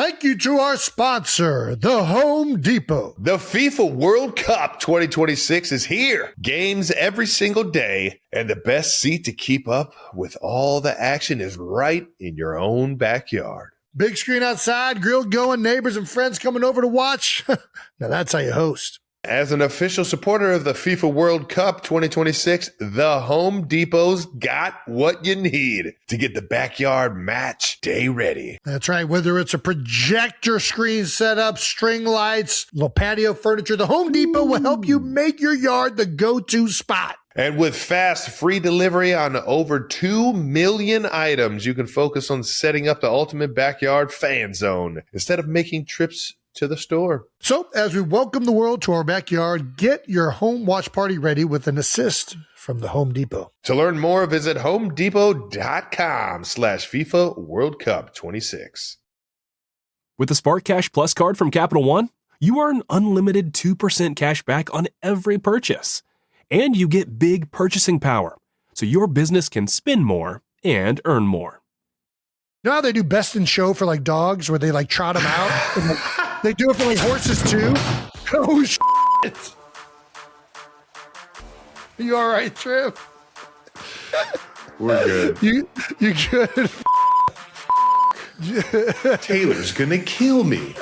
Thank you to our sponsor, the Home Depot. The FIFA World Cup 2026 is here. Games every single day, and the best seat to keep up with all the action is right in your own backyard. Big screen outside, grill going, neighbors and friends coming over to watch. Now that's how you host. As an official supporter of the FIFA World Cup 2026, the Home Depot's got what you need to get the backyard match day ready. That's right. Whether it's a projector screen setup, string lights, little patio furniture, the Home Depot will help you make your yard the go-to spot. And with fast, free delivery on over 2 million items, you can focus on setting up the ultimate backyard fan zone instead of making trips to the store. So, as we welcome the world to our backyard, get your home watch party ready with an assist from the Home Depot. To learn more, visit homedepot.com/FIFA World Cup 26. With the Spark Cash Plus card from Capital One, you earn unlimited 2% cash back on every purchase. And you get big purchasing power, so your business can spend more and earn more. You know how they do best in show for like dogs where they like trot them out? And, like, they do it for like horses too? Oh, shit. You all right, Trev? We're good. You good? Taylor's gonna kill me.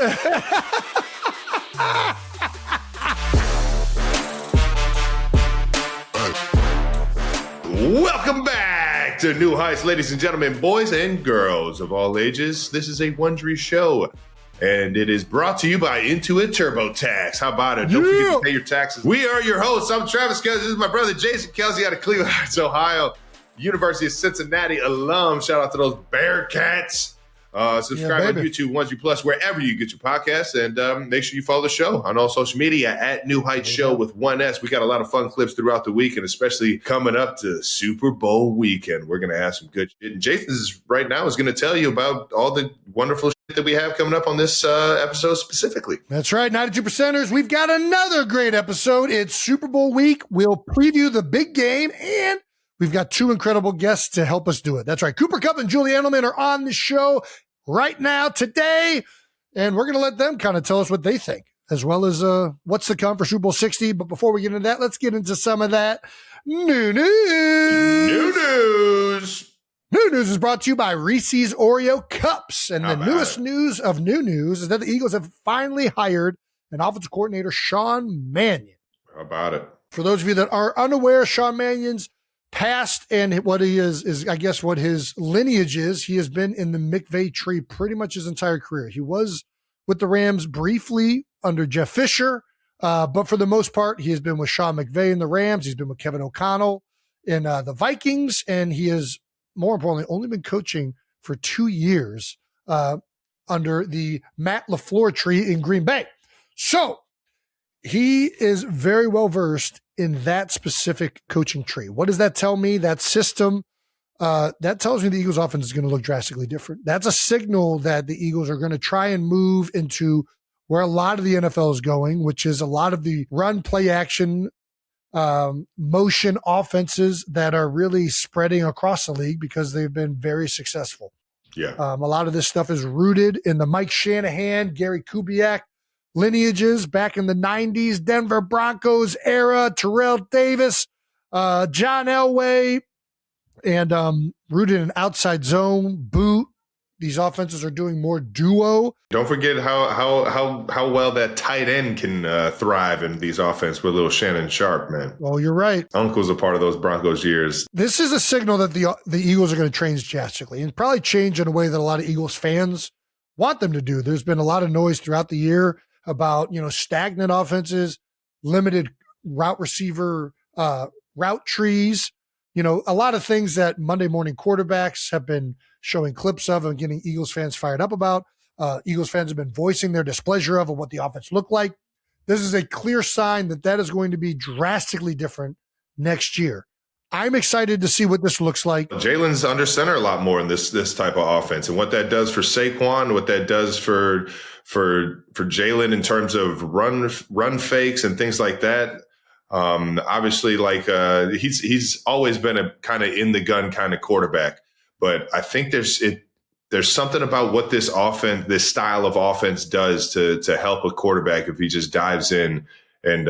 Welcome back to New Heights, ladies and gentlemen, boys and girls of all ages. This is a Wondery show, and it is brought to you by Intuit TurboTax. How about it? Don't forget to pay your taxes. We are your hosts. I'm Travis Kelsey. This is my brother Jason Kelsey out of Cleveland Heights, Ohio. University of Cincinnati alum. Shout out to those Bearcats. Subscribe on YouTube, Wondery Plus, wherever you get your podcasts, and make sure you follow the show on all social media at New Heights Show with 1S. We got a lot of fun clips throughout the week, and especially coming up to Super Bowl weekend. We're going to have some good shit. And Jason is right now is going to tell you about all the wonderful shit that we have coming up on this episode specifically. That's right, 92%ers. We've got another great episode. It's Super Bowl week. We'll preview the big game, and we've got two incredible guests to help us do it. That's right. Cooper Kupp and Julian Edelman are on the show right now today, and we're going to let them kind of tell us what they think, as well as what's to come for Super Bowl 60. But before we get into that, let's get into some of that new news. New news. New news is brought to you by Reese's Oreo Cups. And the newest news of new news is that the Eagles have finally hired an offensive coordinator, Sean Mannion. How about it? For those of you that are unaware, Sean Mannion's past and what he is I guess what his lineage is. He has been in the McVay tree pretty much his entire career. He was with the Rams briefly under Jeff Fisher, but for the most part, he has been with Sean McVay in the Rams. He's been with Kevin O'Connell in the Vikings, and he has, more importantly, only been coaching for 2 years under the Matt LaFleur tree in Green Bay. So he is very well versed in that specific coaching tree. What does that tell me? That system, that tells me the Eagles offense is going to look drastically different. That's a signal that the Eagles are going to try and move into where a lot of the NFL is going, which is a lot of the run, play action, motion offenses that are really spreading across the league because they've been very successful. Yeah. A lot of this stuff is rooted in the Mike Shanahan, Gary Kubiak lineages back in the 90s, Denver Broncos era, Terrell Davis, John Elway, and rooted in outside zone, boot. These offenses are doing more duo. Don't forget how well that tight end can thrive in these offenses with little Shannon Sharp, man. Oh, you're right. Uncle's a part of those Broncos years. This is a signal that the Eagles are going to change drastically, and probably change in a way that a lot of Eagles fans want them to do. There's been a lot of noise throughout the year about, stagnant offenses, limited route receiver, route trees, a lot of things that Monday morning quarterbacks have been showing clips of and getting Eagles fans fired up about. Eagles fans have been voicing their displeasure of what the offense looked like. This is a clear sign that is going to be drastically different next year. I'm excited to see what this looks like. Jalen's under center a lot more in this type of offense, and what that does for Saquon, what that does for Jalen in terms of run fakes and things like that. Obviously, he's always been a kind of in the gun kind of quarterback, but I think there's something about what this offense, this style of offense does to help a quarterback if he just dives in and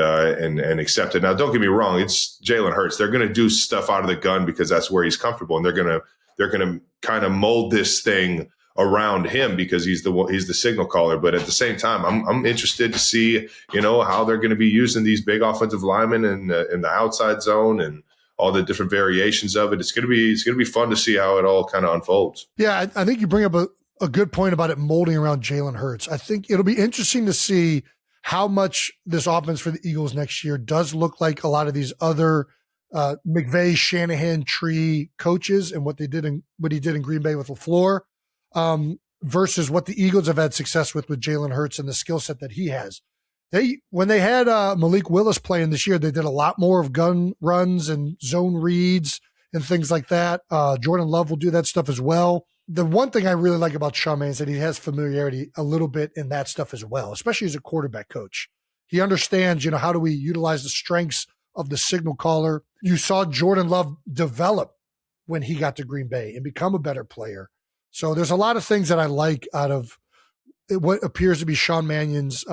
accept it. Now, don't get me wrong, it's Jalen Hurts. They're going to do stuff out of the gun because that's where he's comfortable, and they're going to kind of mold this thing around him because he's the signal caller. But at the same time, I'm interested to see, how they're going to be using these big offensive linemen in the outside zone and all the different variations of it. It's going to be fun to see how it all kind of unfolds. Yeah, I think you bring up a good point about it molding around Jalen Hurts. I think it'll be interesting to see how much this offense for the Eagles next year does look like a lot of these other McVay, Shanahan tree coaches and what he did in Green Bay with LaFleur, versus what the Eagles have had success with Jalen Hurts and the skill set that he has. When they had Malik Willis playing this year, they did a lot more of gun runs and zone reads and things like that. Jordan Love will do that stuff as well. The one thing I really like about Sean Mannion is that he has familiarity a little bit in that stuff as well, especially as a quarterback coach. He understands, how do we utilize the strengths of the signal caller. You saw Jordan Love develop when he got to Green Bay and become a better player. So there's a lot of things that I like out of what appears to be Sean Mannion's,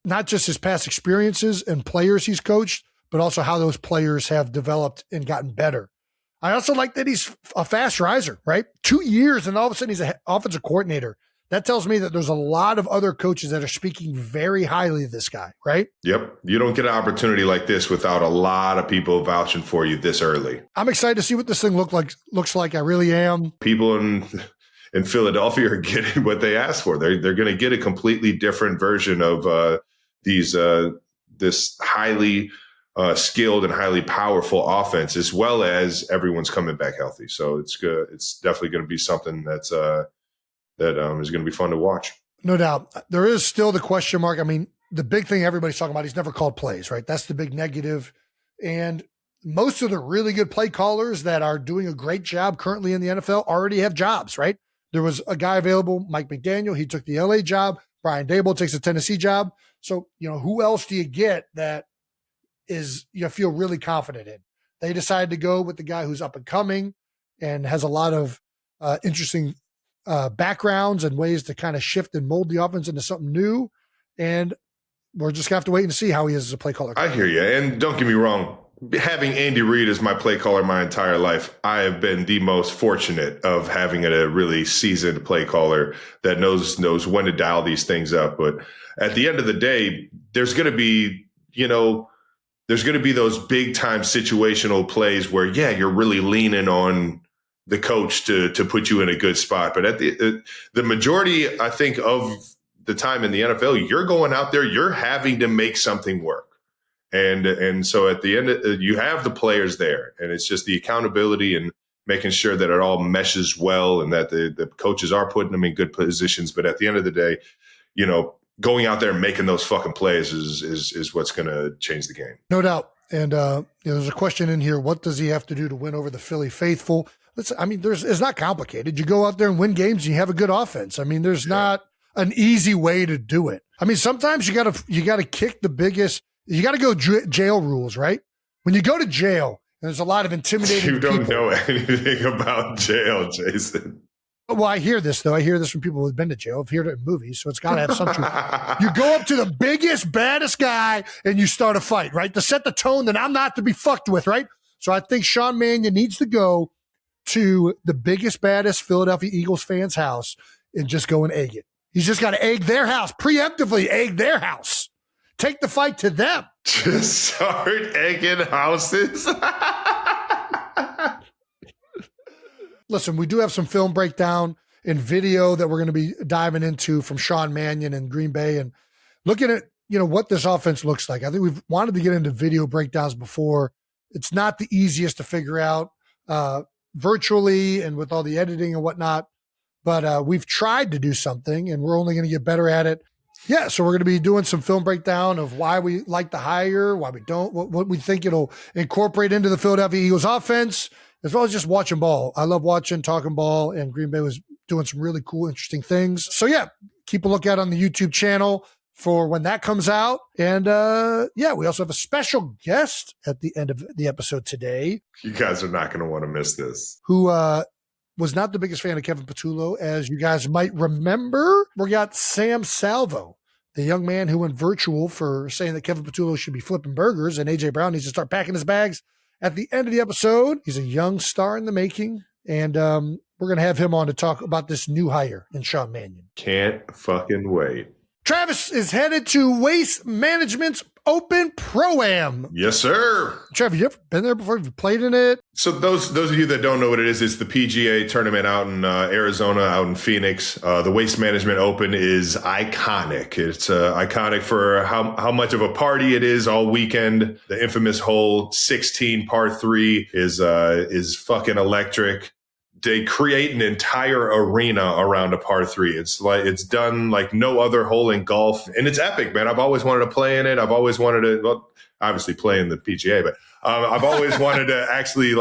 not just his past experiences and players he's coached, but also how those players have developed and gotten better. I also like that he's a fast riser, right? 2 years and all of a sudden he's an offensive coordinator. That tells me that there's a lot of other coaches that are speaking very highly of this guy, right? Yep. You don't get an opportunity like this without a lot of people vouching for you this early. I'm excited to see what this thing looks like. I really am. People in Philadelphia are getting what they asked for. They're going to get a completely different version of this highly skilled and highly powerful offense, as well as everyone's coming back healthy. So it's good. It's definitely going to be something that's is going to be fun to watch. No doubt. There is still the question mark. I mean, the big thing everybody's talking about, he's never called plays, right? That's the big negative. And most of the really good play callers that are doing a great job currently in the NFL already have jobs, right? There was a guy available, Mike McDaniel. He took the LA job. Brian Daboll takes the Tennessee job. So, who else do you get that is you feel really confident in? They decided to go with the guy who's up and coming and has a lot of interesting backgrounds and ways to kind of shift and mold the offense into something new. And we're just going to have to wait and see how he is as a play caller. I hear you. And don't get me wrong. Having Andy Reid as my play caller my entire life, I have been the most fortunate of having a really seasoned play caller that knows when to dial these things up. But at the end of the day, there's going to be, those big time situational plays where, you're really leaning on the coach to put you in a good spot. But at the majority, I think, of the time in the NFL, you're going out there, you're having to make something work. And so at the end, you have the players there, and it's just the accountability and making sure that it all meshes well and that the coaches are putting them in good positions. But at the end of the day, going out there and making those fucking plays is what's going to change the game. No doubt. And there's a question in here. What does he have to do to win over the Philly faithful? It's not complicated. You go out there and win games and you have a good offense. There's not an easy way to do it. Sometimes you got to kick the biggest. You got to go jail rules, right? When you go to jail, there's a lot of intimidating You don't people. know anything about jail, Jason. Well, I hear this, though. I hear this from people who've been to jail. I've heard it in movies, so it's got to have some truth. You go up to the biggest, baddest guy, and you start a fight, right? To set the tone that I'm not to be fucked with, right? So I think Sean Mannion needs to go to the biggest, baddest Philadelphia Eagles fans' house and just go and egg it. He's just got to egg their house, preemptively egg their house. Take the fight to them. Just start egging houses. Listen, we do have some film breakdown and video that we're going to be diving into from Sean Mannion and Green Bay and looking at, what this offense looks like. I think we've wanted to get into video breakdowns before. It's not the easiest to figure out virtually and with all the editing and whatnot, but we've tried to do something and we're only going to get better at it. Yeah, so we're going to be doing some film breakdown of why we like the hire, why we don't, what we think it'll incorporate into the Philadelphia Eagles offense, as well as just watching ball. I love watching, talking ball, and Green Bay was doing some really cool, interesting things. So, keep a lookout on the YouTube channel for when that comes out. And, we also have a special guest at the end of the episode today. You guys are not going to want to miss this. Who was not the biggest fan of Kevin Patullo, as you guys might remember. We got Sam Salvo, the young man who went virtual for saying that Kevin Patullo should be flipping burgers and A.J. Brown needs to start packing his bags at the end of the episode. He's a young star in the making, and we're going to have him on to talk about this new hire in Sean Mannion. Can't fucking wait. Travis is headed to Waste Management's Open Pro-Am. Yes, sir. Travis, you ever been there before? Have you played in it? So those of you that don't know what it is, it's the PGA tournament out in Arizona, out in Phoenix. The Waste Management Open is iconic. It's iconic for how much of a party it is all weekend. The infamous hole 16 par 3 is fucking electric. They create an entire arena around a par 3. It's done like no other hole in golf, and it's epic, man. I've always wanted to play in it. I've always wanted to, well, obviously play in the PGA, but I've always wanted to actually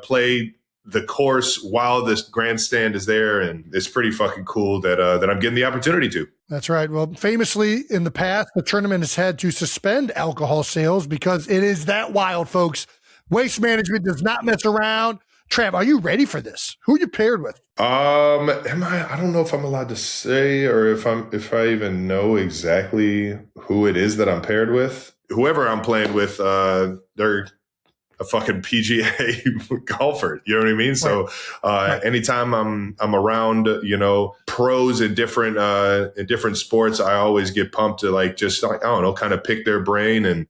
play the course while this grandstand is there, and it's pretty fucking cool that I'm getting the opportunity to. That's right. Well, famously in the past, the tournament has had to suspend alcohol sales because it is that wild, folks. Waste Management does not mess around. Trav, are you ready for this? Who are you paired with? I don't know if I'm allowed to say, or if I even know exactly who it is that I'm paired with. Whoever I'm playing with, they're a fucking PGA golfer. You know what I mean? Right. So anytime I'm around, pros in different sports, I always get pumped to kind of pick their brain and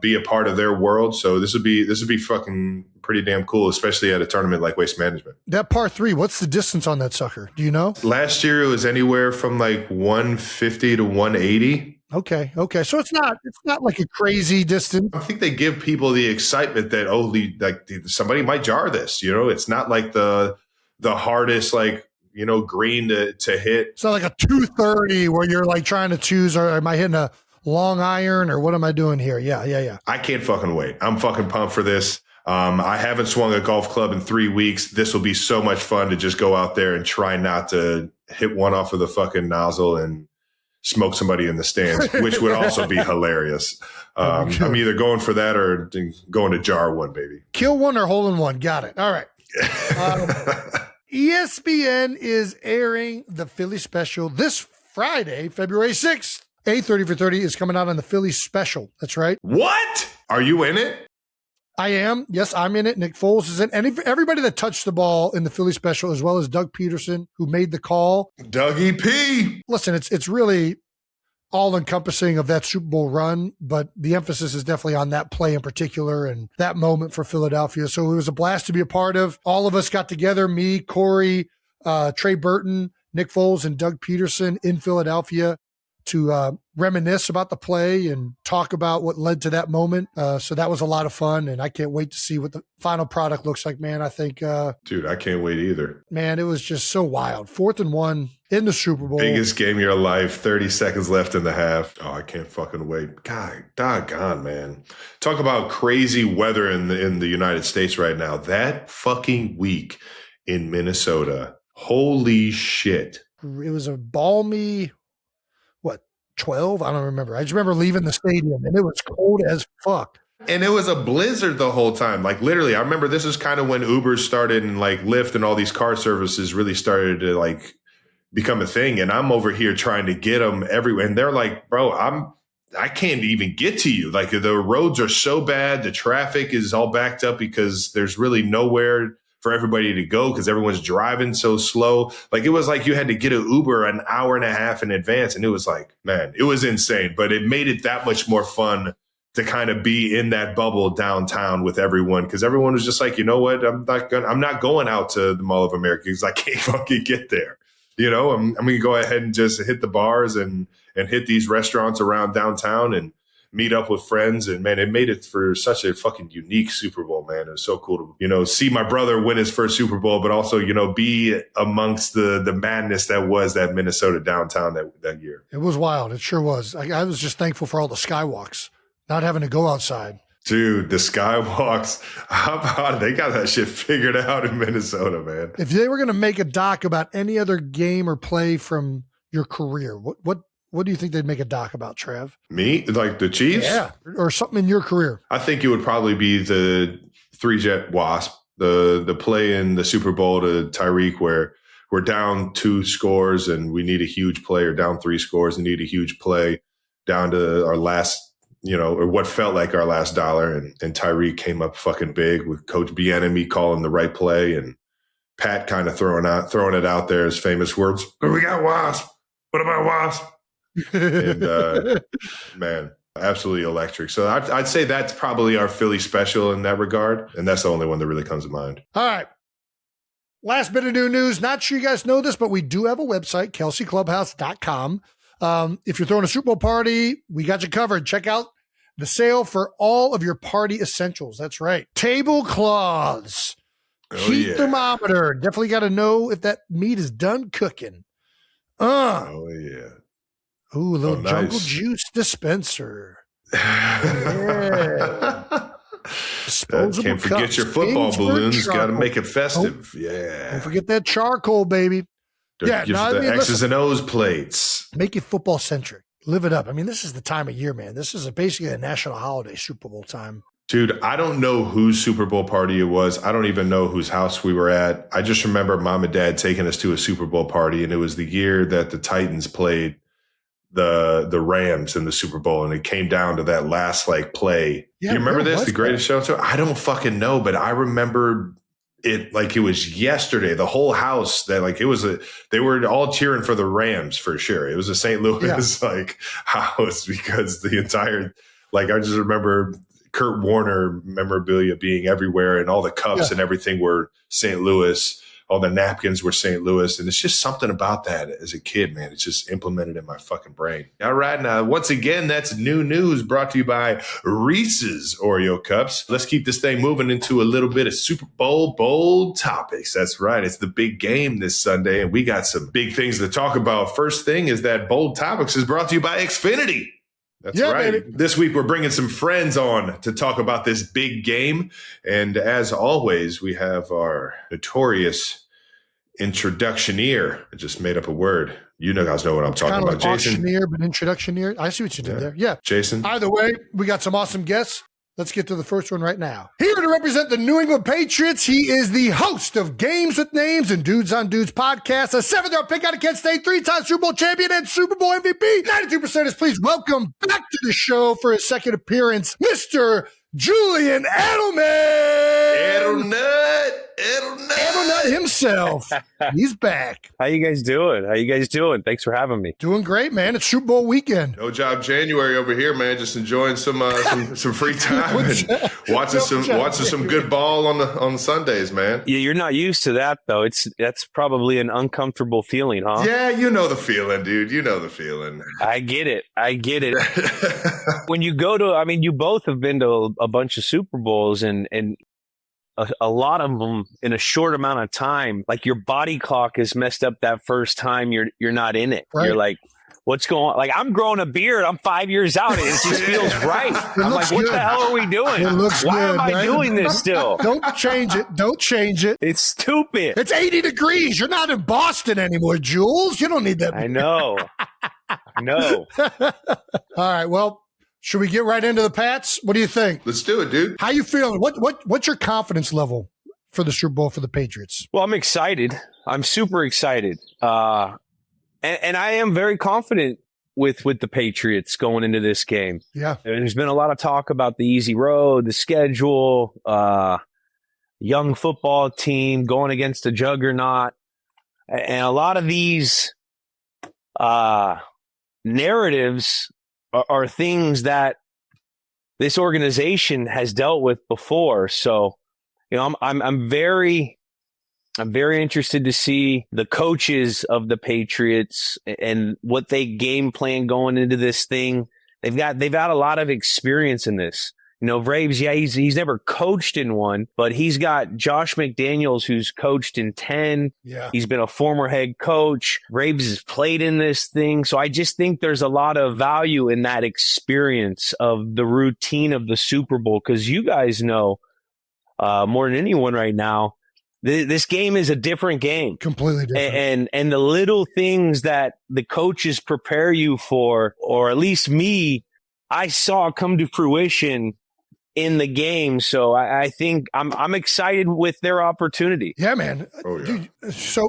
be a part of their world. So this would be fucking pretty damn cool, especially at a tournament like Waste Management. That par 3, what's the distance on that sucker? Do you know? Last year it was anywhere from like 150 to 180. Okay. So it's not like a crazy distance. I think they give people the excitement that somebody might jar this. It's not like the hardest green to hit. It's not like a 230 where you're like trying to choose, or am I hitting a long iron, or what am I doing here? Yeah. I can't fucking wait. I'm fucking pumped for this. I haven't swung a golf club in 3 weeks. This will be so much fun to just go out there and try not to hit one off of the fucking nozzle and smoke somebody in the stands, which would also be hilarious. I'm either going for that or going to jar one, baby. Kill one or hole in one. Got it. All right. ESPN is airing the Philly special this Friday, February 6th. 8:30 for 30 is coming out on the Philly special. That's right. What? Are you in it? I am. Yes, I'm in it. Nick Foles is in. And everybody that touched the ball in the Philly special, as well as Doug Peterson, who made the call. Dougie P. Listen, it's really all-encompassing of that Super Bowl run, but the emphasis is definitely on that play in particular and that moment for Philadelphia. So it was a blast to be a part of. All of us got together, me, Corey, Trey Burton, Nick Foles, and Doug Peterson in Philadelphia to reminisce about the play and talk about what led to that moment. So that was a lot of fun, and I can't wait to see what the final product looks like, man. I think dude, I can't wait either. Man, it was just so wild. 4th and 1 in the Super Bowl. Biggest game of your life, 30 seconds left in the half. Oh, I can't fucking wait. God, doggone, man. Talk about crazy weather in the United States right now. That fucking week in Minnesota. Holy shit. It was a balmy 12? I don't remember. I just remember leaving the stadium and it was cold as fuck. And it was a blizzard the whole time. Like literally, I remember this is kind of when Uber started and like Lyft and all these car services really started to like become a thing. And I'm over here trying to get them everywhere. And they're like, bro, I can't even get to you. Like the roads are so bad. The traffic is all backed up because there's really nowhere for everybody to go because everyone's driving so slow. Like it was like you had to get an Uber an hour and a half in advance. And it was like, man, it was insane, but it made it that much more fun to kind of be in that bubble downtown with everyone. Because everyone was just like, you know what? I'm not going out to the Mall of America because I can't fucking get there. I'm going to go ahead and just hit the bars and hit these restaurants around downtown and meet up with friends. And man, it made it for such a fucking unique Super Bowl, man. It was so cool to, see my brother win his first Super Bowl, but also, be amongst the madness that was that Minnesota downtown that year. It was wild. It sure was. I was just thankful for all the skywalks, not having to go outside. Dude, the skywalks, how about they got that shit figured out in Minnesota, man. If they were going to make a doc about any other game or play from your career, what do you think they'd make a doc about, Trav? Me? Like the Chiefs? Yeah, or something in your career. I think it would probably be the 3-jet Wasp. The play in the Super Bowl to Tyreek where we're down 2 scores and we need a huge play, or down 3 scores and need a huge play down to our last, or what felt like our last dollar. And Tyreek came up fucking big with Coach Bieniemy calling the right play, and Pat kind of throwing it out there as famous words. But we got Wasp. What about Wasp? And man, absolutely electric. So I'd say that's probably our Philly special in that regard. And that's the only one that really comes to mind. All right. Last bit of new news. Not sure you guys know this, but we do have a website, kelseyclubhouse.com. If you're throwing a Super Bowl party, we got you covered. Check out the sale for all of your party essentials. That's right. Tablecloths, heat thermometer. Definitely got to know if that meat is done cooking. Oh, yeah. Ooh, a little Jungle Juice dispenser. Yeah. Disposable Can't forget cups, your football balloons. Got to make it festive. Oh, yeah. Don't forget that charcoal, baby. The X's and O's plates. Make it football centric. Live it up. I mean, this is the time of year, man. This is basically a national holiday, Super Bowl time. Dude, I don't know whose Super Bowl party it was. I don't even know whose house we were at. I just remember mom and dad taking us to a Super Bowl party, and it was the year that the Titans played the Rams in the Super Bowl, and it came down to that last play. Yeah, you remember this? The greatest that? show? I don't fucking know, but I remember it like it was yesterday. The whole house they were all cheering for the Rams for sure. It was a St. Louis house because the entire I just remember Kurt Warner memorabilia being everywhere, and all the cups and everything were St. Louis. All the napkins were St. Louis. And it's just something about that as a kid, man. It's just implemented in my fucking brain. All right. Now, once again, that's new news brought to you by Reese's Oreo Cups. Let's keep this thing moving into a little bit of Super Bowl bold topics. That's right. It's the big game this Sunday, and we got some big things to talk about. First thing is that bold topics is brought to you by Xfinity. That's right. Baby. This week, we're bringing some friends on to talk about this big game. And as always, we have our notorious introductioneer. I just made up a word. You guys know what I'm talking about, Jason. Auctioneer, but introductioneer. I see what you did there. Yeah. Jason. Either way, we got some awesome guests. Let's get to the first one right now. Here to represent the New England Patriots, he is the host of Games with Names and Dudes on Dudes podcast, a 7th-round pick out of Kent State, 3-time Super Bowl champion and Super Bowl MVP. 92%ers, please welcome back to the show for his second appearance, Mr. Julian Edelman. Edelnut himself. He's back. How you guys doing? Thanks for having me. Doing great, man. It's Super Bowl weekend. No job January over here, man. Just enjoying some free time and watching some good ball on Sundays, man. Yeah, you're not used to that though. That's probably an uncomfortable feeling, huh? Yeah, you know the feeling, dude. You know the feeling. I get it. When you go to, you both have been to a bunch of Super Bowls and a lot of them in a short amount of time, your body clock is messed up that first time you're not in it. Right. You're like, what's going on? I'm growing a beard. I'm 5 years out. It just feels right. I'm like, what the hell are we doing? Why am I doing this still? Don't change it. It's stupid. It's 80 degrees. You're not in Boston anymore, Jules. You don't need that. I know. All right. Well, should we get right into the Pats? What do you think? Let's do it, dude. How you feeling? What's your confidence level for the Super Bowl for the Patriots? Well, I'm excited. I'm super excited. And I am very confident with the Patriots going into this game. Yeah. There's been a lot of talk about the easy road, the schedule, young football team going against a juggernaut. And a lot of these narratives are things that this organization has dealt with before. So, I'm very interested to see the coaches of the Patriots and what they game plan going into this thing. They've had a lot of experience in this. Vrabes, he's never coached in one, but he's got Josh McDaniels, who's coached in 10. Yeah. He's been a former head coach. Vrabes has played in this thing. So I just think there's a lot of value in that experience of the routine of the Super Bowl, because you guys know more than anyone right now, this game is a different game. Completely different. And the little things that the coaches prepare you for, or at least me, I saw come to fruition in the game. So I think I'm excited with their opportunity. Yeah, man. Oh, yeah. Dude, so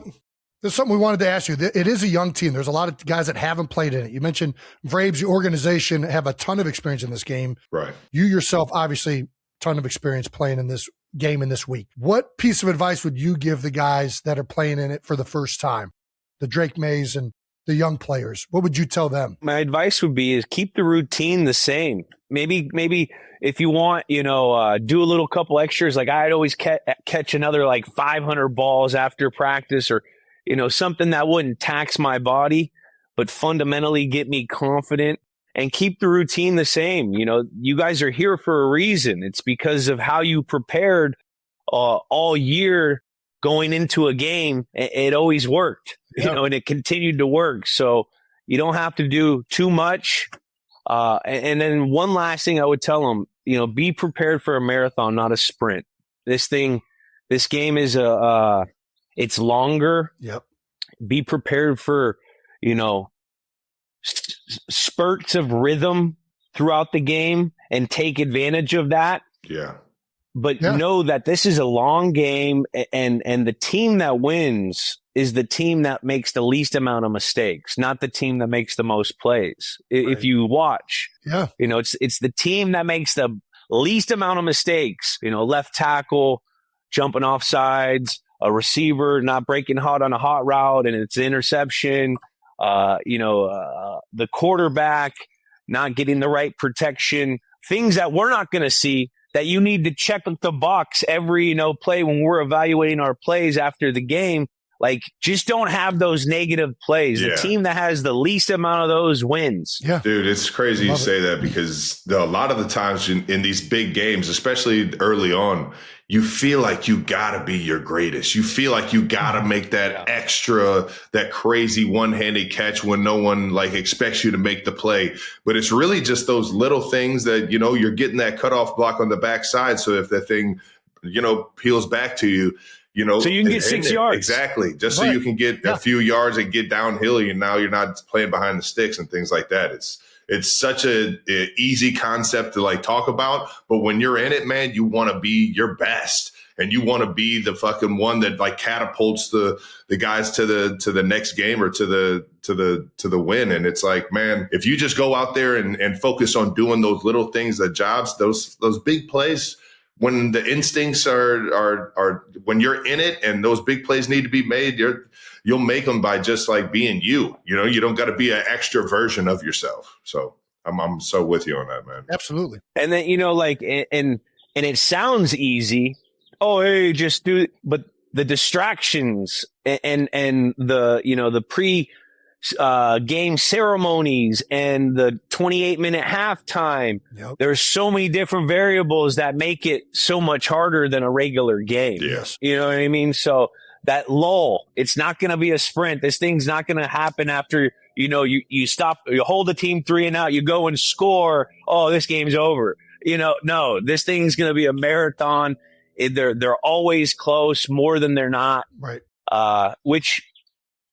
there's something we wanted to ask you. It is a young team. There's a lot of guys that haven't played in it. You mentioned Vrabes, your organization, have a ton of experience in this game. Right. You yourself, obviously, ton of experience playing in this game in this week. What piece of advice would you give the guys that are playing in it for the first time, the Drake Mays and the young players? What would you tell them? My advice would be is keep the routine the same. Maybe if you want, do a little couple extras. Like I'd always catch another like 500 balls after practice, or something that wouldn't tax my body, but fundamentally get me confident, and keep the routine the same. You guys are here for a reason. It's because of how you prepared all year going into a game. It always worked, and it continued to work. So you don't have to do too much. And then one last thing I would tell them, be prepared for a marathon, not a sprint. This game is it's longer. Yep. Be prepared for, spurts of rhythm throughout the game and take advantage of that. Yeah. But know that this is a long game, and the team that wins is the team that makes the least amount of mistakes, not the team that makes the most plays. Right. If you watch, it's the team that makes the least amount of mistakes, left tackle, jumping off sides, a receiver not breaking hot on a hot route and it's an interception, the quarterback not getting the right protection, things that we're not going to see, that you need to check the box every, play when we're evaluating our plays after the game. Like, just don't have those negative plays. Yeah. The team that has the least amount of those wins. Yeah. Dude, it's crazy you say that, because a lot of the times in these big games, especially early on, you feel like you got to be your greatest. You feel like you got to make that extra, that crazy one-handed catch when no one expects you to make the play. But it's really just those little things that, you're getting that cutoff block on the backside. So if that thing, peels back to you, so you can get 6 yards. Exactly. Just so you can get a few yards and get downhill. Now you're not playing behind the sticks and things like that. It's such a easy concept to talk about, but when you're in it, man, you want to be your best, and you want to be the fucking one that catapults the guys to the next game or to the win. And it's like, man, if you just go out there and focus on doing those little things, the jobs, those big plays, when the instincts are when you're in it and those big plays need to be made, you'll make them by just being you. You don't got to be an extra version of yourself. So I'm so with you on that, man. Absolutely. And then and it sounds easy. Oh, hey, just do it. But the distractions and the the pre game ceremonies and the 28-minute halftime. Yep. There's so many different variables that make it so much harder than a regular game. Yes. You know what I mean? So that lull, it's not going to be a sprint. This thing's not going to happen after, you stop, you hold the team 3 and out, you go and score. Oh, this game's over. No, this thing's going to be a marathon. They're always close, more than they're not. Right. Which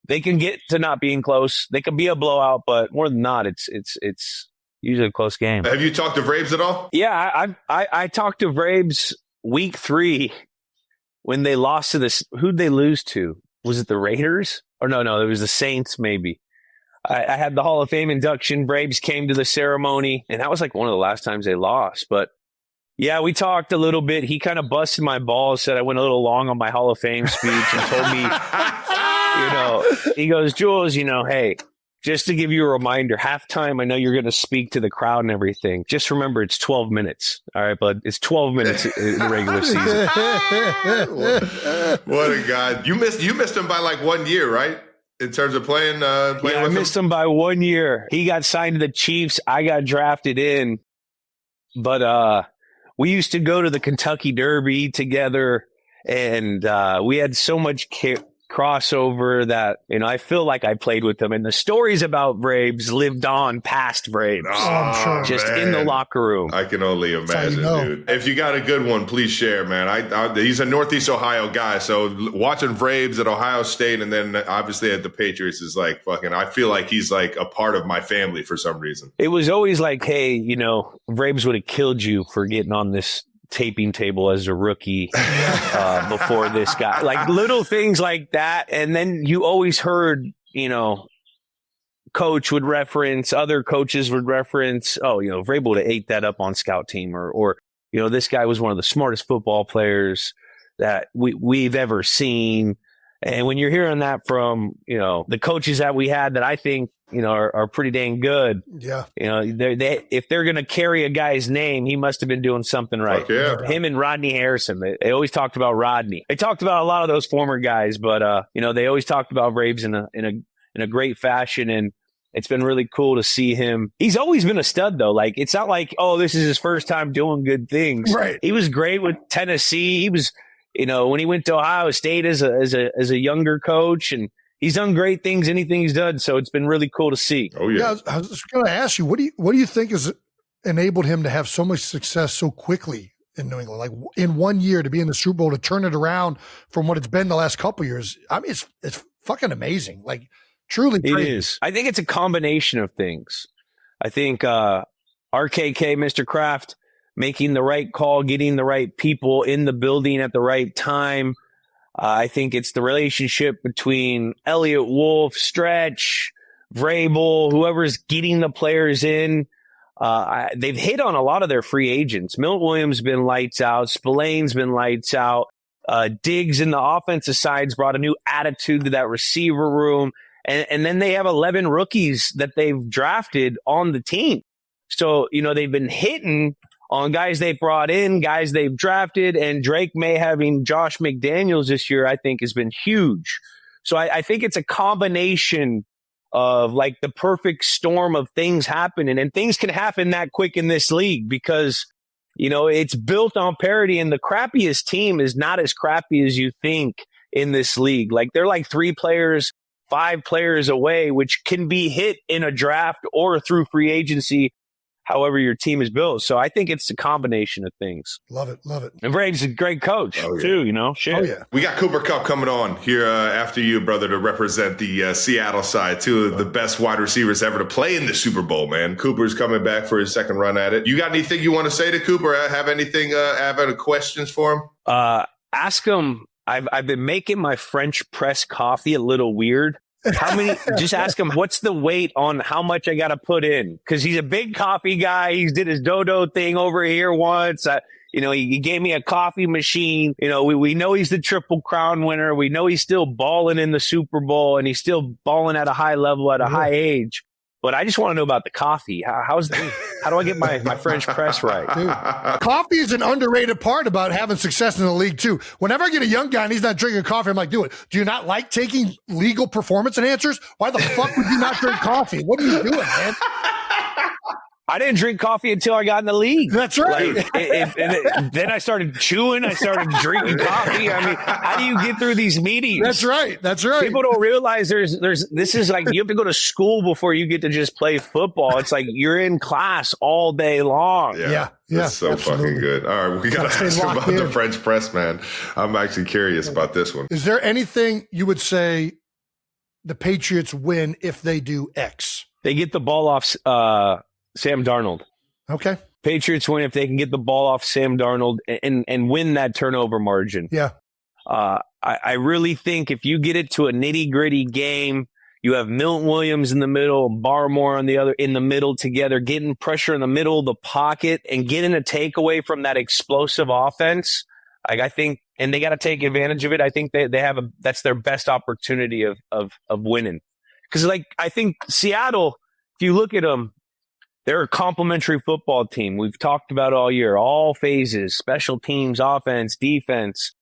they can get to not being close. They can be a blowout, but more than not, it's usually a close game. Have you talked to Vrabes at all? Yeah, I talked to Vrabes week 3 when they lost to this. Who'd they lose to? Was it the Raiders? Or no, it was the Saints maybe. I had the Hall of Fame induction. Vrabes came to the ceremony, and that was one of the last times they lost. But yeah, we talked a little bit. He kind of busted my balls, said I went a little long on my Hall of Fame speech, and told me, he goes, Jules, hey, just to give you a reminder, halftime, I know you're going to speak to the crowd and everything. Just remember, it's 12 minutes. All right, bud? It's 12 minutes in the regular season. What a guy. You missed him by 1 year, right? In terms of playing with him? I missed him by 1 year. He got signed to the Chiefs. I got drafted in. But we used to go to the Kentucky Derby together, and we had so much crossover that, I feel like I played with them. And the stories about Vrabes lived on past Vrabes. Oh, I'm sure. Just in the locker room. I can only imagine, dude. If you got a good one, please share, man. He's a Northeast Ohio guy, so watching Vrabes at Ohio State and then obviously at the Patriots is like fucking, I feel like he's like a part of my family for some reason. It was always like, hey, Vrabes would have killed you for getting on this taping table as a rookie before this guy. Like little things like that. And then you always heard, coach would reference, other coaches would reference, Vrabel would have ate that up on scout team or this guy was one of the smartest football players that we've ever seen. And when you're hearing that from, the coaches that we had that I think, are pretty dang good. Yeah. If they're going to carry a guy's name, he must have been doing something right. Yeah. Him and Rodney Harrison, they always talked about Rodney. They talked about a lot of those former guys, but, they always talked about Vrabes in a great fashion. And it's been really cool to see him. He's always been a stud, though. Like, it's not like, this is his first time doing good things. Right. He was great with Tennessee. He was, when he went to Ohio State as a younger coach, and he's done great things, anything he's done. So it's been really cool to see. Oh, yeah. I was just going to ask you, what do you think has enabled him to have so much success so quickly in New England? Like in 1 year to be in the Super Bowl, to turn it around from what it's been the last couple of years. I mean, it's fucking amazing. Like truly. It is. I think it's a combination of things. I think RKK, Mr. Kraft, making the right call, getting the right people in the building at the right time. I think it's the relationship between Elliott Wolf, Stretch, Vrabel, whoever's getting the players in. They've hit on a lot of their free agents. Milt Williams been lights out. Spillane's been lights out. Diggs in the offensive side's brought a new attitude to that receiver room. And then they have 11 rookies that they've drafted on the team. So, they've been hitting on guys they brought in, guys they've drafted, and Drake May having Josh McDaniels this year, I think, has been huge. So I think it's a combination of like the perfect storm of things happening, and things can happen that quick in this league because, it's built on parity, and the crappiest team is not as crappy as you think in this league. Like they're like 3 players, 5 players away, which can be hit in a draft or through free agency, however your team is built. So I think it's a combination of things. Love it. And Brady's a great coach, too, Shit. Oh, yeah. We got Cooper Kupp coming on here after you, brother, to represent the Seattle side. 2 of the best wide receivers ever to play in the Super Bowl, man. Cooper's coming back for his second run at it. You got anything you want to say to Cooper? Have any questions for him? Ask him. I've been making my French press coffee a little weird. Just ask him, what's the weight on how much I got to put in? Because he's a big coffee guy. He's did his dodo thing over here once. He gave me a coffee machine. We know he's the Triple Crown winner. We know he's still balling in the Super Bowl, and he's still balling at a high level at a high age. But I just want to know about the coffee. How do I get my French press right? Dude, coffee is an underrated part about having success in the league, too. Whenever I get a young guy and he's not drinking coffee, I'm like, do you not like taking legal performance enhancers? Why the fuck would you not drink coffee? What are you doing, man? I didn't drink coffee until I got in the league. That's right. Then I started chewing. I started drinking coffee. I mean, how do you get through these meetings? That's right. People don't realize this is like you have to go to school before you get to just play football. It's like you're in class all day long. Yeah. That's so absolutely. Fucking good. All right, we got to ask about the French press, man. I'm actually curious about this one. Is there anything you would say the Patriots win if they do X? They get the ball off Sam Darnold. Okay. Patriots win if they can get the ball off Sam Darnold and win that turnover margin. Yeah. I really think if you get it to a nitty-gritty game, you have Milton Williams in the middle, Barmore on the other in the middle together, getting pressure in the middle of the pocket and getting a takeaway from that explosive offense. I think, and they got to take advantage of it. I think they have that's their best opportunity of winning. Because I think Seattle, if you look at them, they're a complementary football team. We've talked about all year, all phases, special teams, offense, defense.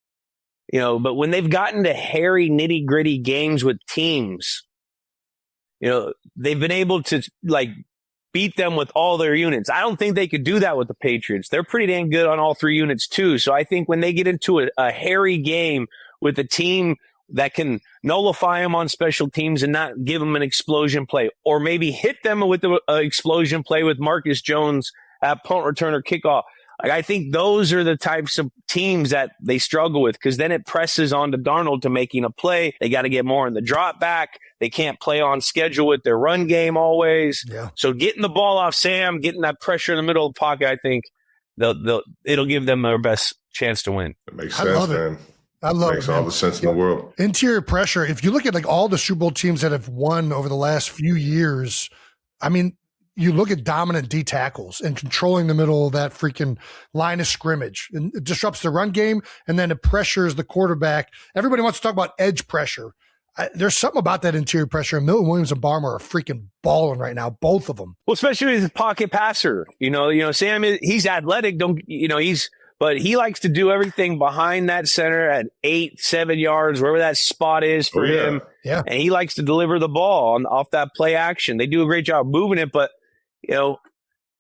But when they've gotten to hairy, nitty-gritty games with teams, they've been able to beat them with all their units. I don't think they could do that with the Patriots. They're pretty damn good on all 3 units too. So I think when they get into a hairy game with a team that can nullify them on special teams and not give them an explosion play, or maybe hit them with the explosion play with Marcus Jones at punt return or kickoff. Like, I think those are the types of teams that they struggle with, because then it presses on to Darnold to making a play. They got to get more in the drop back. They can't play on schedule with their run game always. Yeah. So getting the ball off Sam, getting that pressure in the middle of the pocket, I think it'll give them their best chance to win. That makes sense, man. I love it. Makes all the sense in the world. Interior pressure. If you look at like all the Super Bowl teams that have won over the last few years, I mean, you look at dominant D tackles and controlling the middle of that freaking line of scrimmage, and it disrupts the run game, and then it pressures the quarterback. Everybody wants to talk about edge pressure. There's something about that interior pressure. Milton Williams and Barmer are freaking balling right now, both of them. Well, especially as a pocket passer. You know, Sam, he's athletic. But he likes to do everything behind that center at 8-7 yards, wherever that spot is for him. Yeah. And he likes to deliver the ball off that play action. They do a great job moving it, but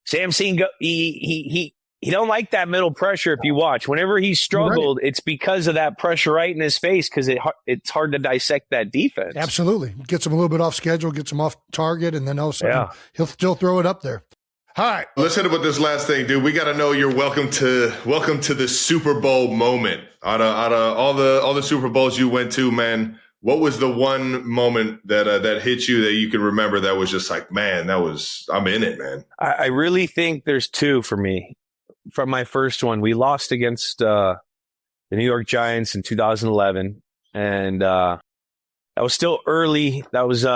Sam he don't like that middle pressure. If you watch, whenever he struggled, it's because of that pressure right in his face, because it's hard to dissect that defense. Absolutely. Gets him a little bit off schedule, gets him off target, and then all of a sudden he'll still throw it up there. All right. Let's hit it with this last thing, dude. We got to know you're welcome to the Super Bowl moment. Out of all the Super Bowls you went to, man, what was the one moment that hit you that you can remember that was just like, man, I'm in it, man? I really think there's two for me. From my first one, we lost against the New York Giants in 2011, and that was still early. That was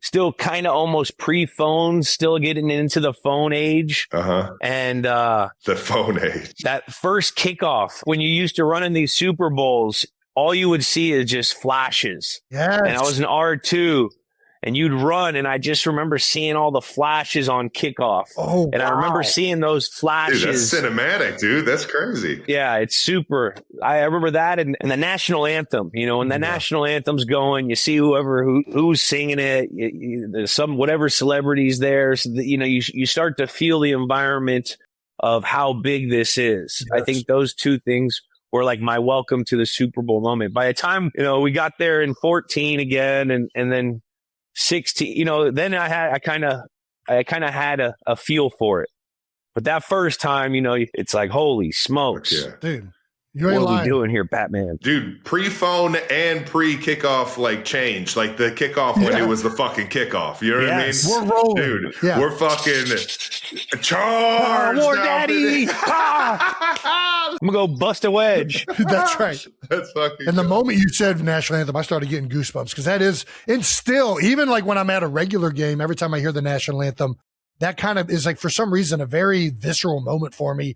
still kind of almost pre-phone, still getting into the phone age. And the phone age. That first kickoff, when you used to run in these Super Bowls, all you would see is just flashes. Yes. And I was an R2, and you'd run, and I just remember seeing all the flashes on kickoff. Oh, and I remember seeing those flashes. Dude, that's cinematic, dude. That's crazy. Yeah, it's super. I remember that, and the national anthem. When the national anthem's going, you see who's singing it. There's whatever celebrities there. So that, you start to feel the environment of how big this is. Yes. I think those two things were like my welcome to the Super Bowl moment. By the time we got there in 14 again, and then 16, then I kind of had a feel for it. But that first time, it's like, holy smokes. Yeah. Dude, what are we doing here, Batman? Dude, pre-phone and pre-kickoff changed. Like the kickoff when it was the fucking kickoff. You know what I mean? We're rolling. Dude, we're fucking charged. More daddy. I'm going to go bust a wedge. That's right. That's fucking And the moment you said national anthem, I started getting goosebumps, because that is, and still, even like when I'm at a regular game, every time I hear the national anthem, that kind of is like, for some reason, a very visceral moment for me.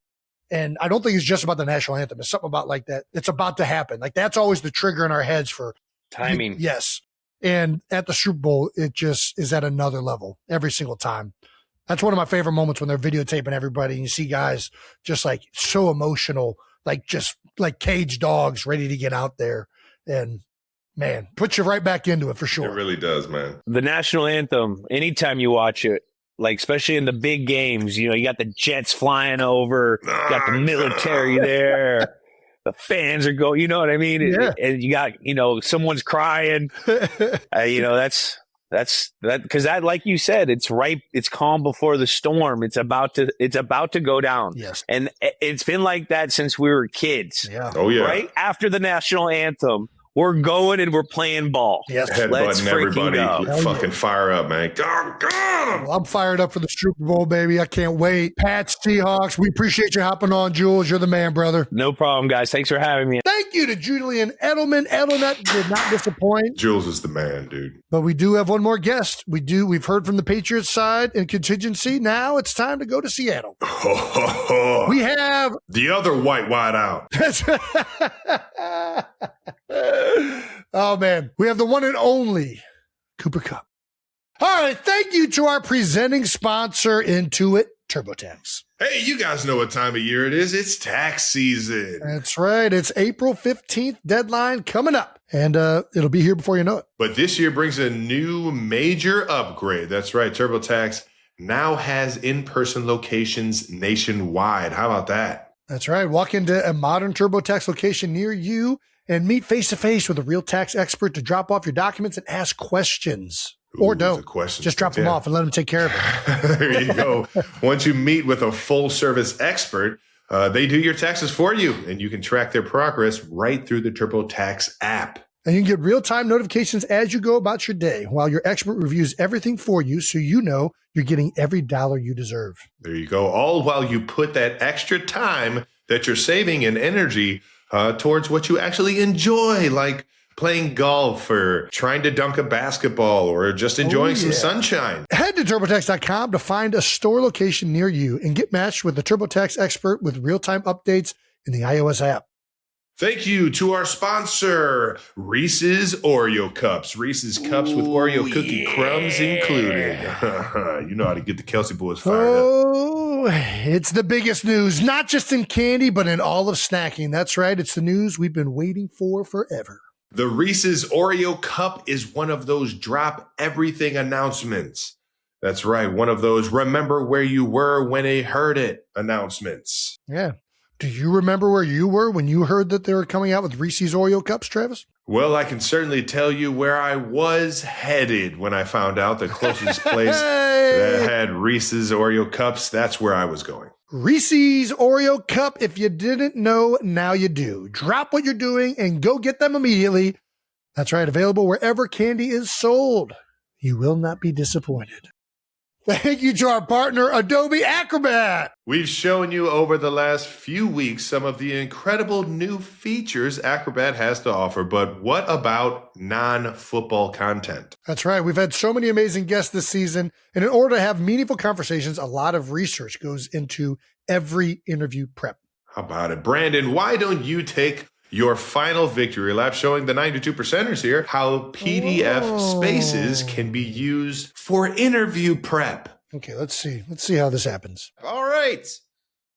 And I don't think it's just about the national anthem. It's something about like that. It's about to happen. Like that's always the trigger in our heads for timing. Yes. And at the Super Bowl, it just is at another level every single time. That's one of my favorite moments when they're videotaping everybody and you see guys just like so emotional, like just like caged dogs ready to get out there. And man, puts you right back into it for sure. It really does, man. The national anthem, anytime you watch it, like especially in the big games, you got the jets flying over, you got the military there, the fans are going, you know what I mean? Yeah. And you got, someone's crying. That's because that, like you said, it's calm before the storm. It's about to go down. Yes. And it's been like that since we were kids. Yeah. Oh yeah. Right after the national anthem, we're going and we're playing ball. Yes. Let's Headbutting freaking everybody. go. Fucking fire up, man. God. Well, I'm fired up for the Super Bowl, baby. I can't wait. Pats, Seahawks, we appreciate you hopping on, Jules. You're the man, brother. No problem, guys. Thanks for having me. Thank you to Julian Edelman. Edelman did not disappoint. Jules is the man, dude. But we do have one more guest. We've heard from the Patriots side in contingency. Now it's time to go to Seattle. We have the other wide out. Oh, man. We have the one and only Cooper Kupp. All right. Thank you to our presenting sponsor, Intuit TurboTax. Hey, you guys know what time of year it is. It's tax season. That's right. It's April 15th deadline coming up, and it'll be here before you know it. But this year brings a new major upgrade. That's right. TurboTax now has in-person locations nationwide. How about that? That's right. Walk into a modern TurboTax location near you and meet face-to-face with a real tax expert to drop off your documents and ask questions. Or don't. Just drop them off and let them take care of it. There you go. Once you meet with a full-service expert, they do your taxes for you, and you can track their progress right through the TurboTax app. And you can get real-time notifications as you go about your day while your expert reviews everything for you so you know you're getting every dollar you deserve. There you go. All while you put that extra time that you're saving and energy towards what you actually enjoy, like playing golf or trying to dunk a basketball or just enjoying some sunshine. Head to TurboTax.com to find a store location near you and get matched with the TurboTax expert with real-time updates in the iOS app. Thank you to our sponsor, Reese's Oreo Cups. Reese's Cups with Oreo cookie crumbs included. You know how to get the Kelsey boys fired up. Oh, it's the biggest news, not just in candy, but in all of snacking. That's right. It's the news we've been waiting for forever. The Reese's Oreo Cup is one of those drop everything announcements. That's right. One of those remember where you were when they heard it announcements. Yeah. Do you remember where you were when you heard that they were coming out with Reese's Oreo Cups, Travis? Well, I can certainly tell you where I was headed when I found out the closest place that had Reese's Oreo Cups. That's where I was going. Reese's Oreo Cup. If you didn't know, now you do. Drop what you're doing and go get them immediately. That's right. Available wherever candy is sold. You will not be disappointed. Thank you to our partner, Adobe Acrobat. We've shown you over the last few weeks some of the incredible new features Acrobat has to offer, but what about non-football content? That's right. We've had so many amazing guests this season, and in order to have meaningful conversations, a lot of research goes into every interview prep. How about it? Brandon, why don't you take your final victory lap showing the 92%ers here how PDF spaces can be used for interview prep. Okay, let's see. Let's see how this happens. All right.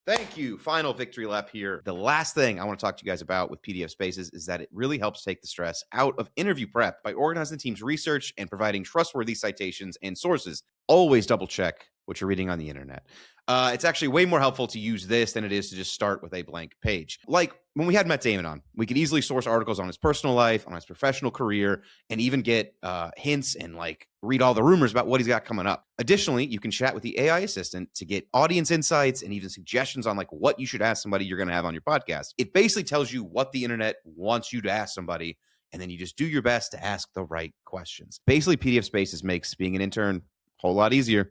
Thank you. Final victory lap here. The last thing I want to talk to you guys about with PDF Spaces is that it really helps take the stress out of interview prep by organizing the team's research and providing trustworthy citations and sources. Always double check what you're reading on the internet. It's actually way more helpful to use this than it is to just start with a blank page. Like when we had Matt Damon on, we could easily source articles on his personal life, on his professional career, and even get hints and like read all the rumors about what he's got coming up. Additionally, you can chat with the AI assistant to get audience insights and even suggestions on like what you should ask somebody you're going to have on your podcast. It basically tells you what the internet wants you to ask somebody, and then you just do your best to ask the right questions. Basically, PDF Spaces makes being an intern a whole lot easier.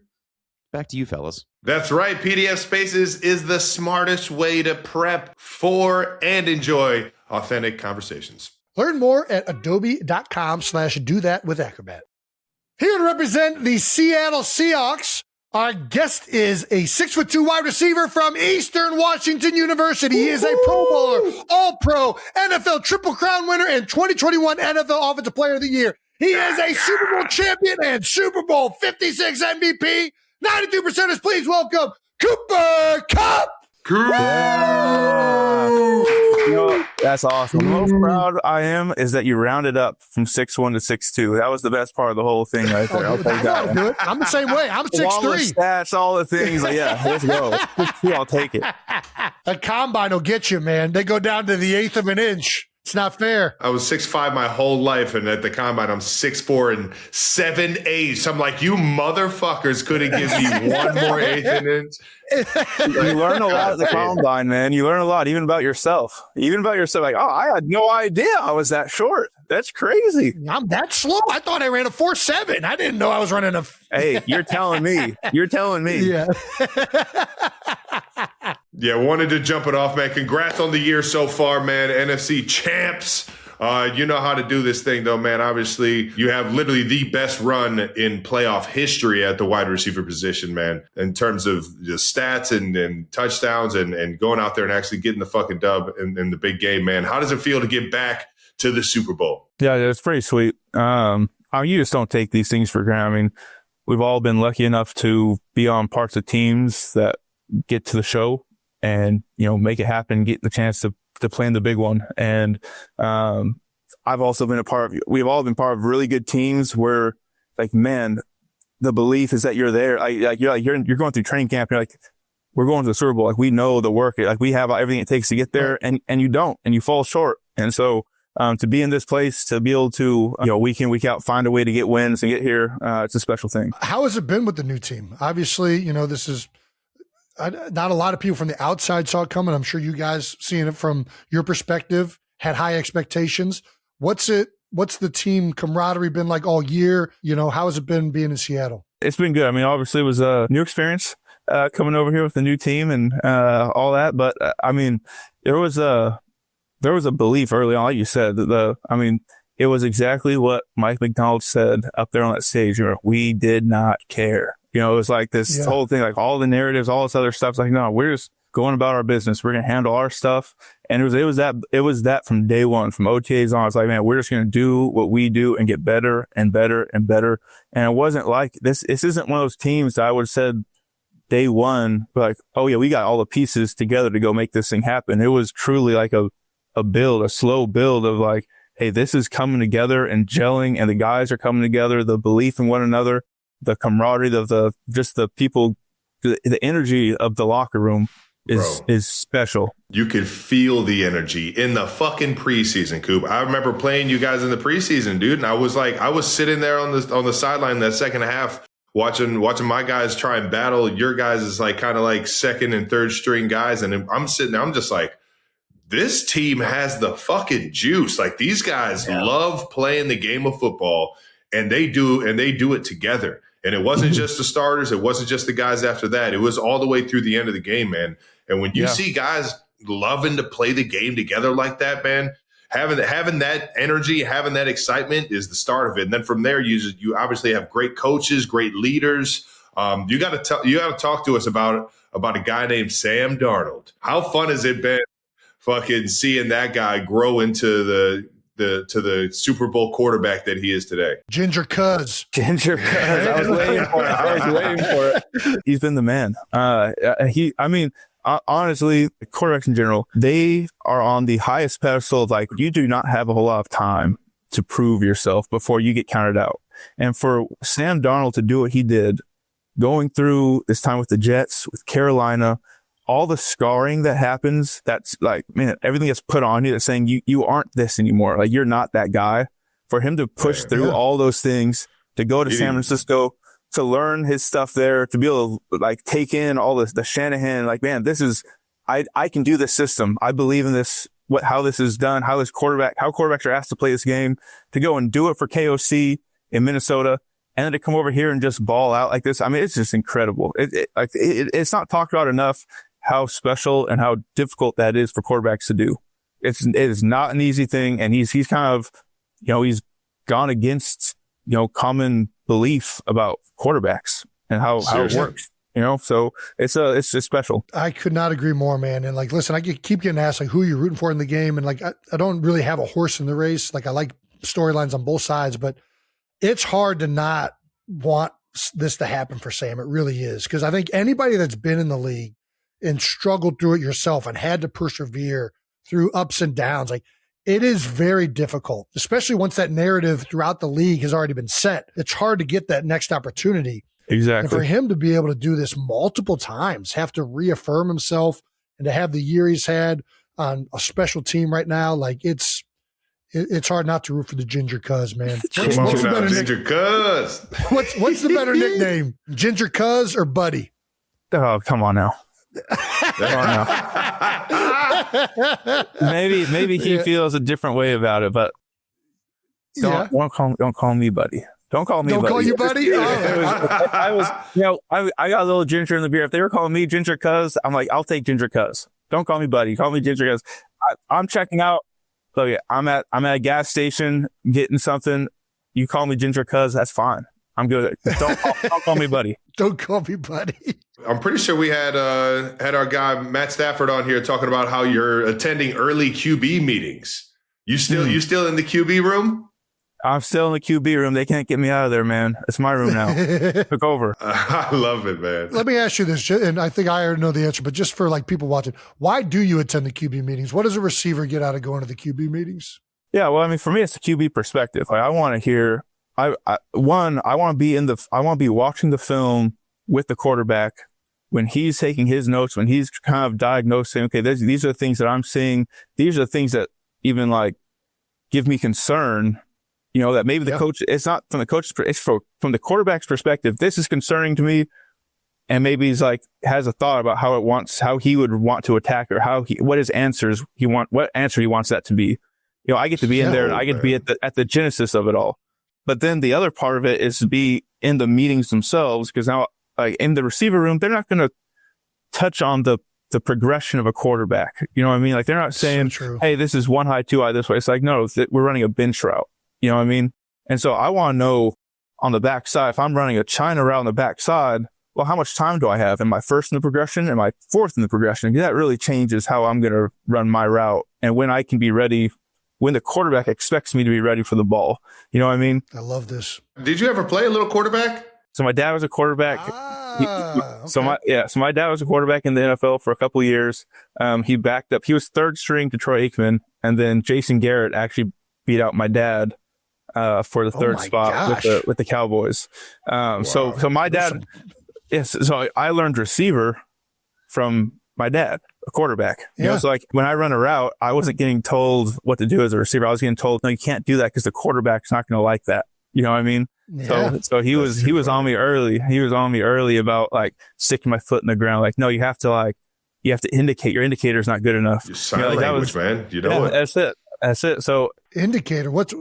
Back to you, fellas. That's right. PDF Spaces is the smartest way to prep for and enjoy authentic conversations. Learn more at adobe.com/do-that-with-Acrobat. Here to represent the Seattle Seahawks, our guest is a 6'2" wide receiver from Eastern Washington University. He is a Pro Bowler, All-Pro, NFL Triple Crown winner, and 2021 NFL Offensive Player of the Year. He is a Super Bowl champion and Super Bowl 56 MVP. 92%ers, please welcome Cooper Kupp. Yeah. You know, that's awesome. The most proud I am is that you rounded up from 6'1" to 6'2". That was the best part of the whole thing right there. I'll take that one. I'm the same way. I'm 6'3". All the stats, all the things. Like, yeah, let's go. I'll take it. A combine will get you, man. They go down to the eighth of an inch. It's not fair. I was 6'5" my whole life, and at the combine, I'm 6'4" and 7/8. I'm like, you motherfuckers couldn't give me one more eighth of an inch. You learn a lot at the combine, man. You learn a lot, even about yourself. Like, oh, I had no idea I was that short. That's crazy. I'm that slow? I thought I ran a 4.7. I didn't know I was running a... Hey, you're telling me. You're telling me. Yeah. Yeah, wanted to jump it off, man. Congrats on the year so far, man. NFC champs. You know how to do this thing, though, man. Obviously, you have literally the best run in playoff history at the wide receiver position, man, in terms of just stats and touchdowns and going out there and actually getting the fucking dub in the big game, man. How does it feel to get back to the Super Bowl? Yeah, it's pretty sweet. You just don't take these things for granted. I mean, we've all been lucky enough to be on parts of teams that get to the show and, you know, make it happen, get the chance to play in the big one. And I've also been we've all been part of really good teams where, like, man, the belief is that you're there. You're going through training camp. You're like, we're going to the Super Bowl. Like, we know the work. Like, we have everything it takes to get there, and you don't, and you fall short. And so to be in this place, to be able to, week in, week out, find a way to get wins and get here. It's a special thing. How has it been with the new team? Obviously, this is not a lot of people from the outside saw it coming. I'm sure you guys, seeing it from your perspective, had high expectations. What's the team camaraderie been like all year? How has it been being in Seattle? It's been good. I mean, obviously it was a new experience coming over here with the new team and all that. But there was a belief early on, like you said, it was exactly what Mike McDonald said up there on that stage. We did not care. It was like this whole thing, like all the narratives, all this other stuff. It's like, no, we're just going about our business. We're going to handle our stuff. And it was that from day one, from OTAs on. It's like, man, we're just going to do what we do and get better and better and better. And it wasn't like this isn't one of those teams that I would have said day one, like, oh yeah, we got all the pieces together to go make this thing happen. It was truly like a slow build of like, hey, this is coming together and gelling, and the guys are coming together, the belief in one another, the camaraderie of the people, the energy of the locker room is special. You could feel the energy in the fucking preseason, Coop. I remember playing you guys in the preseason, dude, and I was sitting there on the sideline that second half watching my guys try and battle your guys as like kind of like second and third string guys, and I'm sitting there, I'm just like, this team has the fucking juice. Like, these guys love playing the game of football, and they do it together. And it wasn't just the starters. It wasn't just the guys after that. It was all the way through the end of the game, man. And when you see guys loving to play the game together like that, man, having that energy, having that excitement is the start of it. And then from there, you obviously have great coaches, great leaders. You got to talk to us about a guy named Sam Darnold. How fun has it been fucking seeing that guy grow into the Super Bowl quarterback that he is today? Ginger Cuz. I was waiting for it. He's been the man. Honestly, quarterbacks in general, they are on the highest pedestal of like, you do not have a whole lot of time to prove yourself before you get counted out. And for Sam Darnold to do what he did, going through this time with the Jets, with Carolina, all the scarring that happens, that's like, man, everything that's put on you that's saying you aren't this anymore. Like, you're not that guy. For him to push through all those things, to go to San Francisco, to learn his stuff there, to be able to like take in all the Shanahan, like, man, this is, I can do this system. I believe in this, how this is done, how quarterbacks are asked to play this game, to go and do it for KOC in Minnesota, and then to come over here and just ball out like this. I mean, it's just incredible. It's not talked about enough how special and how difficult that is for quarterbacks to do. It is not an easy thing. And he's kind of, he's gone against, common belief about quarterbacks and how it works, so it's just special. I could not agree more, man. And like, listen, I keep getting asked like, who are you rooting for in the game? And like, I don't really have a horse in the race. Like, I like storylines on both sides, but it's hard to not want this to happen for Sam. It really is. Cause I think anybody that's been in the league and struggled through it yourself and had to persevere through ups and downs, like, it is very difficult, especially once that narrative throughout the league has already been set. It's hard to get that next opportunity. Exactly. And for him to be able to do this multiple times, have to reaffirm himself, and to have the year he's had on a special team right now, like, it's hard not to root for the Ginger Cuz, man. What's the better Ginger Cuz? What's the better nickname, Ginger Cuz or Buddy? Oh, come on now. Maybe he feels a different way about it, but don't call me Buddy. Don't call me Don't Buddy. call you Buddy? I got a little ginger in the beer. If they were calling me Ginger Cuz, I'm like, I'll take Ginger Cuz. Don't call me Buddy. Call me Ginger Cuz. I'm checking out. So yeah, I'm at a gas station getting something. You call me Ginger Cuz, that's fine. I'm good. Don't call me Buddy. Don't call me Buddy. I'm pretty sure we had our guy Matt Stafford on here talking about how you're attending early QB meetings. You still in the QB room? I'm still in the QB room. They can't get me out of there, man. It's my room now. Took over. I love it, man. Let me ask you this, and I think I already know the answer, but just for like people watching, why do you attend the QB meetings? What does a receiver get out of going to the QB meetings? Yeah, well, I mean, for me, it's the QB perspective. Like, I want to hear. I want to be watching the film with the quarterback when he's taking his notes, when he's kind of diagnosing, okay, these are the things that I'm seeing. These are the things that even like give me concern, that maybe the coach, it's not from the coach's, it's from the quarterback's perspective. This is concerning to me. And maybe he's like, has a thought about how he would want to attack, or what answer he wants that to be. I get to be in there, and I get to be at the genesis of it all. But then the other part of it is to be in the meetings themselves, because now, like, in the receiver room, they're not going to touch on the progression of a quarterback. You know what I mean? Like, they're not saying, hey, this is 1 high, 2 high this way. It's like, no, we're running a bench route. You know what I mean? And so I want to know on the backside, if I'm running a China route on the backside, well, how much time do I have? Am I first in the progression? Am I fourth in the progression? Because that really changes how I'm going to run my route and when I can be ready, when the quarterback expects me to be ready for the ball. You know what I mean? I love this. Did you ever play a little quarterback? So my dad was a quarterback. Okay. So my dad was a quarterback in the NFL for a couple of years. He backed up. He was third string to Troy Aikman, and then Jason Garrett actually beat out my dad for the third spot with the Cowboys. So my dad. Yes, so I learned receiver from my dad, a quarterback. So like when I run a route, I wasn't getting told what to do as a receiver. I was getting told, no, you can't do that because the quarterback's not going to like that. You know what I mean? Yeah. So he was on me early. He was on me early about like sticking my foot in the ground. Like, no, you have to indicate. Your indicator's not good enough. Sign language, man. You know it. That's it. So indicator, what's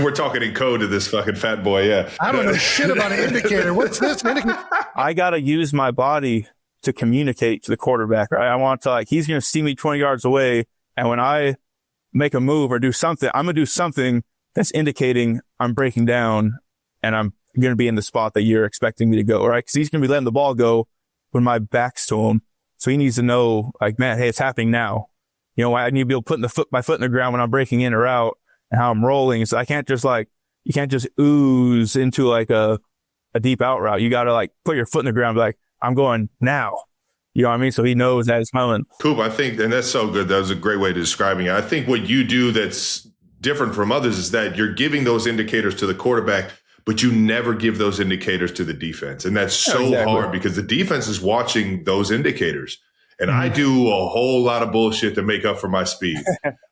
we're talking in code to this fucking fat boy, yeah. I don't know shit about an indicator. What's this? I gotta use my body to communicate to the quarterback, right? I want to, like, he's gonna see me 20 yards away, and when I make a move or do something, I'm gonna do something that's indicating I'm breaking down and I'm gonna be in the spot that you're expecting me to go, right? Because he's gonna be letting the ball go when my back's to him. So he needs to know, like, man, hey, it's happening now. I need to be able to put my foot in the ground when I'm breaking in or out and how I'm rolling. So I can't just you can't just ooze into like a deep out route. You got to like put your foot in the ground, be like, I'm going now. You know what I mean? So he knows that it's moment. Kupp, I think, and that's so good. That was a great way of describing it. I think what you do that's different from others is that you're giving those indicators to the quarterback, but you never give those indicators to the defense. And that's so hard because the defense is watching those indicators. And I do a whole lot of bullshit to make up for my speed.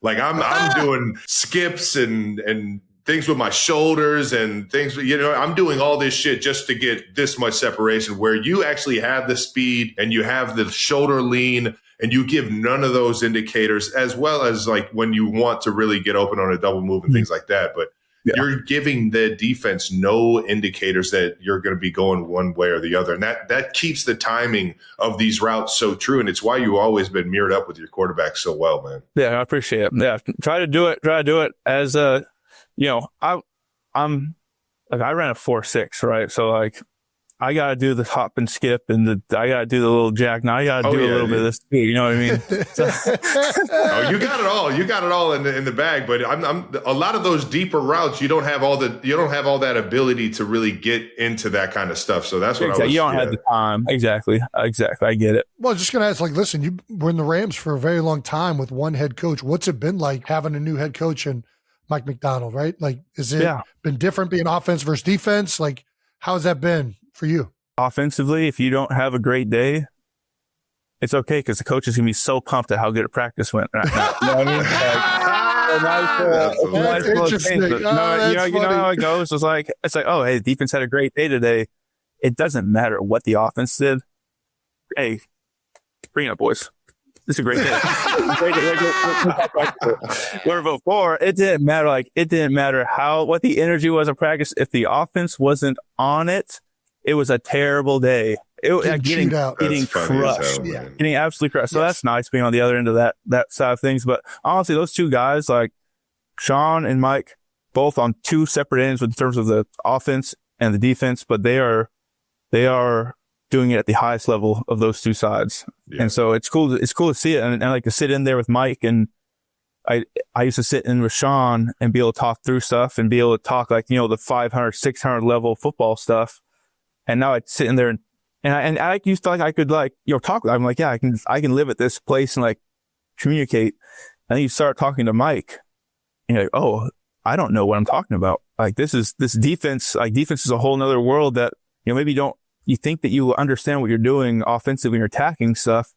Like I'm doing skips and things with my shoulders and things, I'm doing all this shit just to get this much separation, where you actually have the speed and you have the shoulder lean and you give none of those indicators, as well as like when you want to really get open on a double move and things like that. But you're giving the defense no indicators that you're going to be going one way or the other. And that keeps the timing of these routes so true. And it's why you've always been mirrored up with your quarterback so well, man. Yeah, I appreciate it. Yeah. Try to do it as I ran a 4.6, right? So like, I got to do the hop and skip and I got to do the little jack. Now I got to do a little bit of this speed. You know what I mean? You got it all. You got it all in the bag. But I'm a lot of those deeper routes. You don't have all that ability to really get into that kind of stuff. So that's what you don't have the time. Exactly. I get it. Well, just gonna ask. Like, listen, you were in the Rams for a very long time with one head coach. What's it been like having a new head coach and Mike McDonald? Right? Like, is it been different being offense versus defense? Like, how's that been for you? Offensively, if you don't have a great day, it's okay because the coach is going to be so pumped at how good a practice went. Right now. You know what I mean? That's interesting. You know how it goes. It's like, oh, hey, the defense had a great day today. It doesn't matter what the offense did. Hey, bring it up, boys. This is a great day. Where before, it didn't matter. Like, it didn't matter what the energy was of practice. If the offense wasn't on it, it was a terrible day. Getting crushed. Getting absolutely crushed. So that's nice being on the other end of that side of things. But honestly, those two guys, like Sean and Mike, both on two separate ends in terms of the offense and the defense, but they are doing it at the highest level of those two sides. Yeah. And so it's cool to see it. And I like to sit in there with Mike, and I used to sit in with Sean and be able to talk through stuff and be able to talk like, the 500, 600 level football stuff. And now I'd sit in there and I used to like, I could like, talk. I'm like, yeah, I can live at this place and like communicate. And then you start talking to Mike and you're like, oh, I don't know what I'm talking about. Like this defense, like defense is a whole nother world that, maybe you think that you understand what you're doing offensively and you're attacking stuff.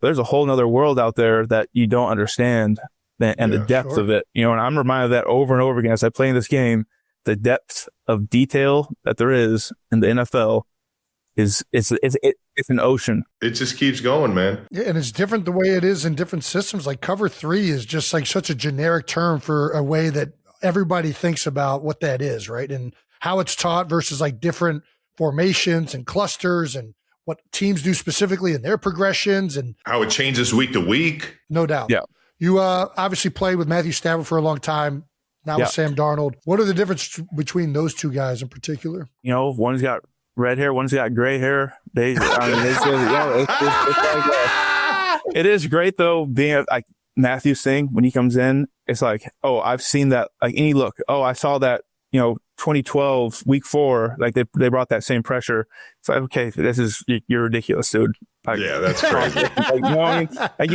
But there's a whole nother world out there that you don't understand. and the depth of it, and I'm reminded of that over and over again as I play in this game. The depth of detail that there is in the NFL it's an ocean. It just keeps going, man. Yeah, and it's different the way it is in different systems. Like cover 3 is just like such a generic term for a way that everybody thinks about what that is, right? And how it's taught versus like different formations and clusters and what teams do specifically in their progressions and how it changes week to week. No doubt. Yeah. You obviously played with Matthew Stafford for a long time. Now with Sam Darnold. What are the differences between those two guys in particular? One's got red hair, one's got gray hair. It is great though, being like Matthew's thing when he comes in. It's like, oh, I've seen that. Like any look. Oh, I saw that. 2012 week 4. Like they brought that same pressure. It's like, okay, you're ridiculous, dude. Like, yeah, that's crazy. Like,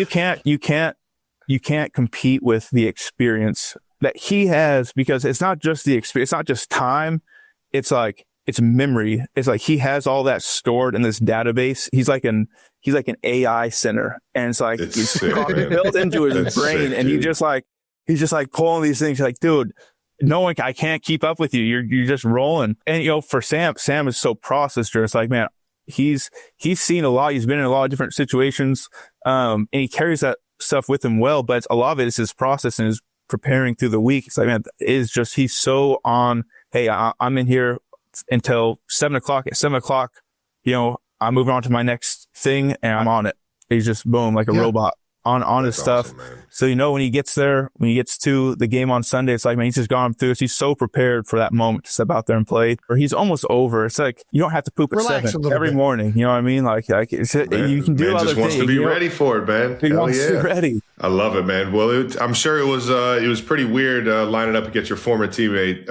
you can't compete with the experience that he has, because it's not just the experience. It's not just time. It's like, it's memory. It's like he has all that stored in this database. He's like an AI center, and it's like it's built into his brain, and he's just like pulling these things. Like, dude, I can't keep up with you. You're just rolling. And for Sam is so processed. It's like, man, he's seen a lot. He's been in a lot of different situations, and he carries that stuff with him well. But a lot of it is his process and his preparing through the week. It's like, man, he's so on. Hey, I'm in here until 7 o'clock. At 7 o'clock, I'm moving on to my next thing, and I'm on it. He's just boom, like a robot on his stuff. Awesome, so when he gets to the game on Sunday, it's like, man, he's just gone through it. He's so prepared for that moment to step out there and play. Or he's almost over. It's like you don't have to poop at 7 every morning. You know what I mean? Like you can do other just wants things. to be ready for it, man. He wants to be ready. I love it, man. Well, I'm sure it was pretty weird lining up against your former teammate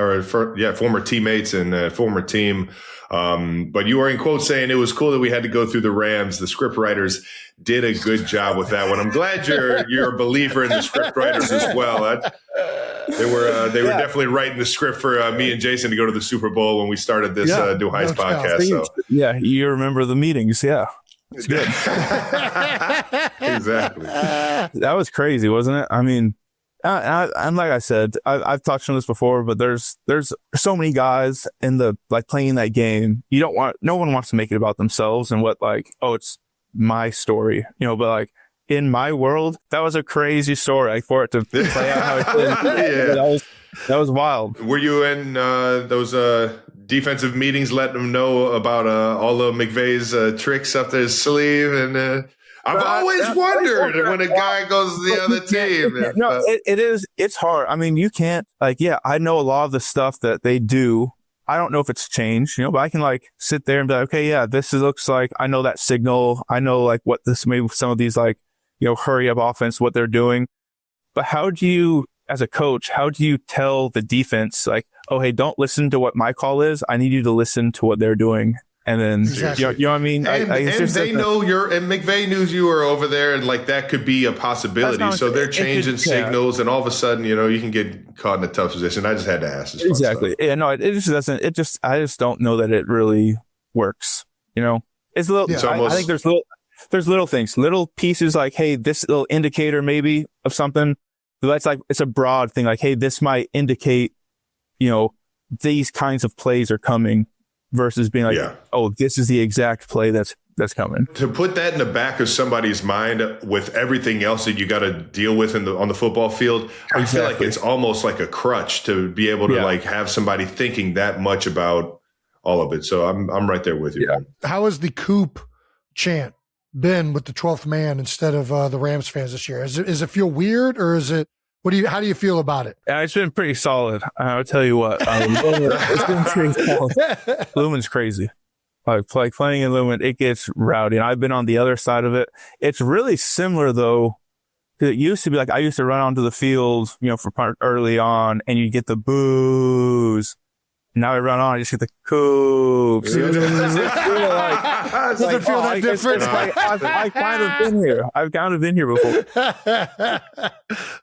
former teammates and former team. But you were in quotes saying it was cool that we had to go through the Rams. The script writers did a good job with that one. I'm glad you're a believer in the script writers as well. They were definitely writing the script for me and Jason to go to the Super Bowl when we started this New Heights podcast. So. Yeah, you remember the meetings. Yeah, it's good. Exactly. That was crazy, wasn't it? I mean, and like I said, I've touched on this before, but there's so many guys in the playing that game. No one wants to make it about themselves and what it's my story, but like in my world, that was a crazy story for it to play out how it did. Yeah. That was wild. Were you in those defensive meetings letting them know about all of McVay's tricks up their sleeve? And I've always wondered when a guy goes to the other team. No, it's hard. I mean, you can't I know a lot of the stuff that they do. I don't know if it's changed, but I can sit there and be like, okay, yeah, looks like I know that signal. I know what this, maybe some of these hurry up offense, what they're doing. But how do you, as a coach, how do you tell the defense oh, hey, don't listen to what my call is. I need you to listen to what they're doing. And then, you know what I mean? And they know and McVay knew you were over there, and that could be a possibility. So they're changing signals, and all of a sudden, you can get caught in a tough position. I just had to ask this. Exactly. Yeah, no, it just doesn't. I just don't know that it really works. It's a little. Yeah. I think there's little things, little pieces hey, this little indicator maybe of something. But that's it's a broad thing. Hey, this might indicate, these kinds of plays are coming. Versus being oh, this is the exact play that's coming. To put that in the back of somebody's mind with everything else that you got to deal with on the football field, I feel like it's almost like a crutch to be able to have somebody thinking that much about all of it. So I'm right there with you. Yeah. How has the Kupp chant been with the 12th man instead of the Rams fans this year? Is it feel weird, or is it? How do you feel about it? It's been pretty solid. I'll tell you what. It's been pretty solid. Lumen's crazy. Playing in Lumen, it gets rowdy. And I've been on the other side of it. It's really similar, though. It used to be I used to run onto the field, for part early on, and you get the boos. Now I run on, I just get the coops. Doesn't feel that different. I've kind of been here. I've kind of been here before.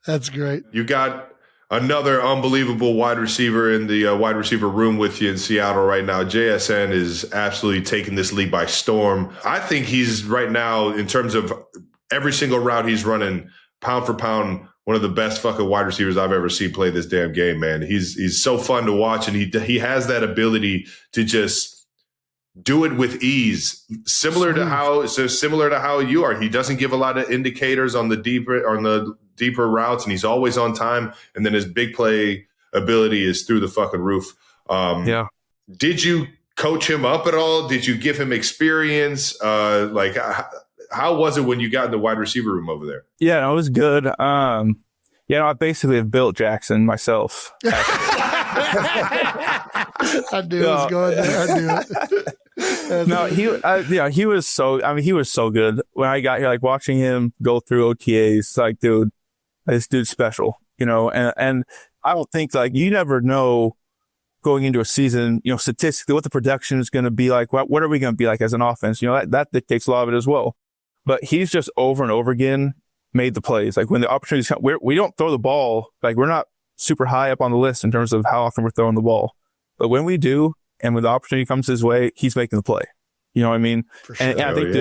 That's great. You got another unbelievable wide receiver in the wide receiver room with you in Seattle right now. JSN is absolutely taking this league by storm. I think he's right now, in terms of every single route he's running, pound for pound, one of the best fucking wide receivers I've ever seen play this damn game, man. He's so fun to watch, and he has that ability to just do it with ease, similar to how you are. He doesn't give a lot of indicators on the deeper routes, and he's always on time. And then his big play ability is through the fucking roof. Did you coach him up at all? Did you give him experience? Like, how was it when you got in the wide receiver room over there? Yeah, no, it was good. I basically have built Jackson myself. I knew it was going there. I knew it. No, he was so good when I got here. Like watching him go through OTAs, like, dude, this dude's special, And I don't think, like, you never know going into a season, statistically what the production is going to be like. What are we going to be like as an offense? That dictates a lot of it as well. But he's just over and over again made the plays. Like when the opportunities come, we don't throw the ball. Like we're not super high up on the list in terms of how often we're throwing the ball, but when we do. And when the opportunity comes his way, he's making the play. You know what I mean? For sure. And I think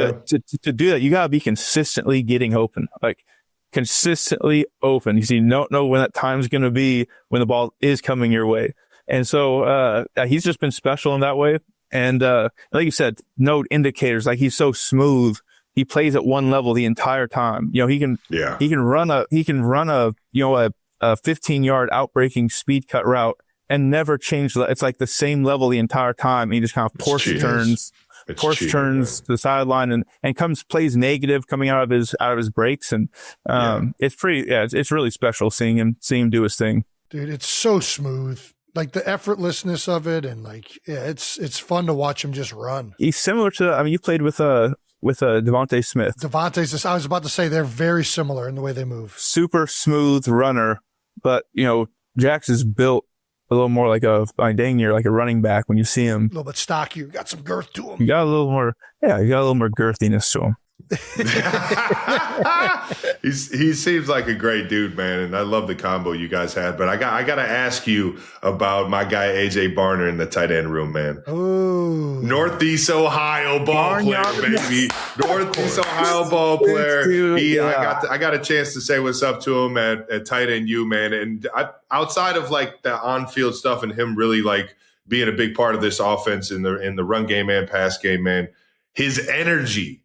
to do that, you got to be consistently getting open, like consistently open. You don't know when that time's going to be when the ball is coming your way. And so he's just been special in that way. And like you said, no indicators. Like he's so smooth. He plays at one level the entire time. He can run a 15-yard outbreaking speed cut route and never change. It's like the same level the entire time. He just kind of Porsche turns to the sideline and plays negative coming out of his breaks. And it's really special seeing him do his thing. Dude, it's so smooth. Like the effortlessness of it, and it's fun to watch him just run. He's similar to, you played with Devontae Smith. I was about to say they're very similar in the way they move. Super smooth runner, but Jax is built a little more like a running back when you see him. A little bit stockier. Got some girth to him. You got a little more girthiness to him. He seems like a great dude, man, and I love the combo you guys had. But I got to ask you about my guy AJ Barner in the tight end room, man. Oh, Northeast Ohio ball player, baby. Northeast Ohio ball player. I got a chance to say what's up to him at tight end U, man. And outside of like the on-field stuff and him really like being a big part of this offense in the run game and pass game, man, his energy.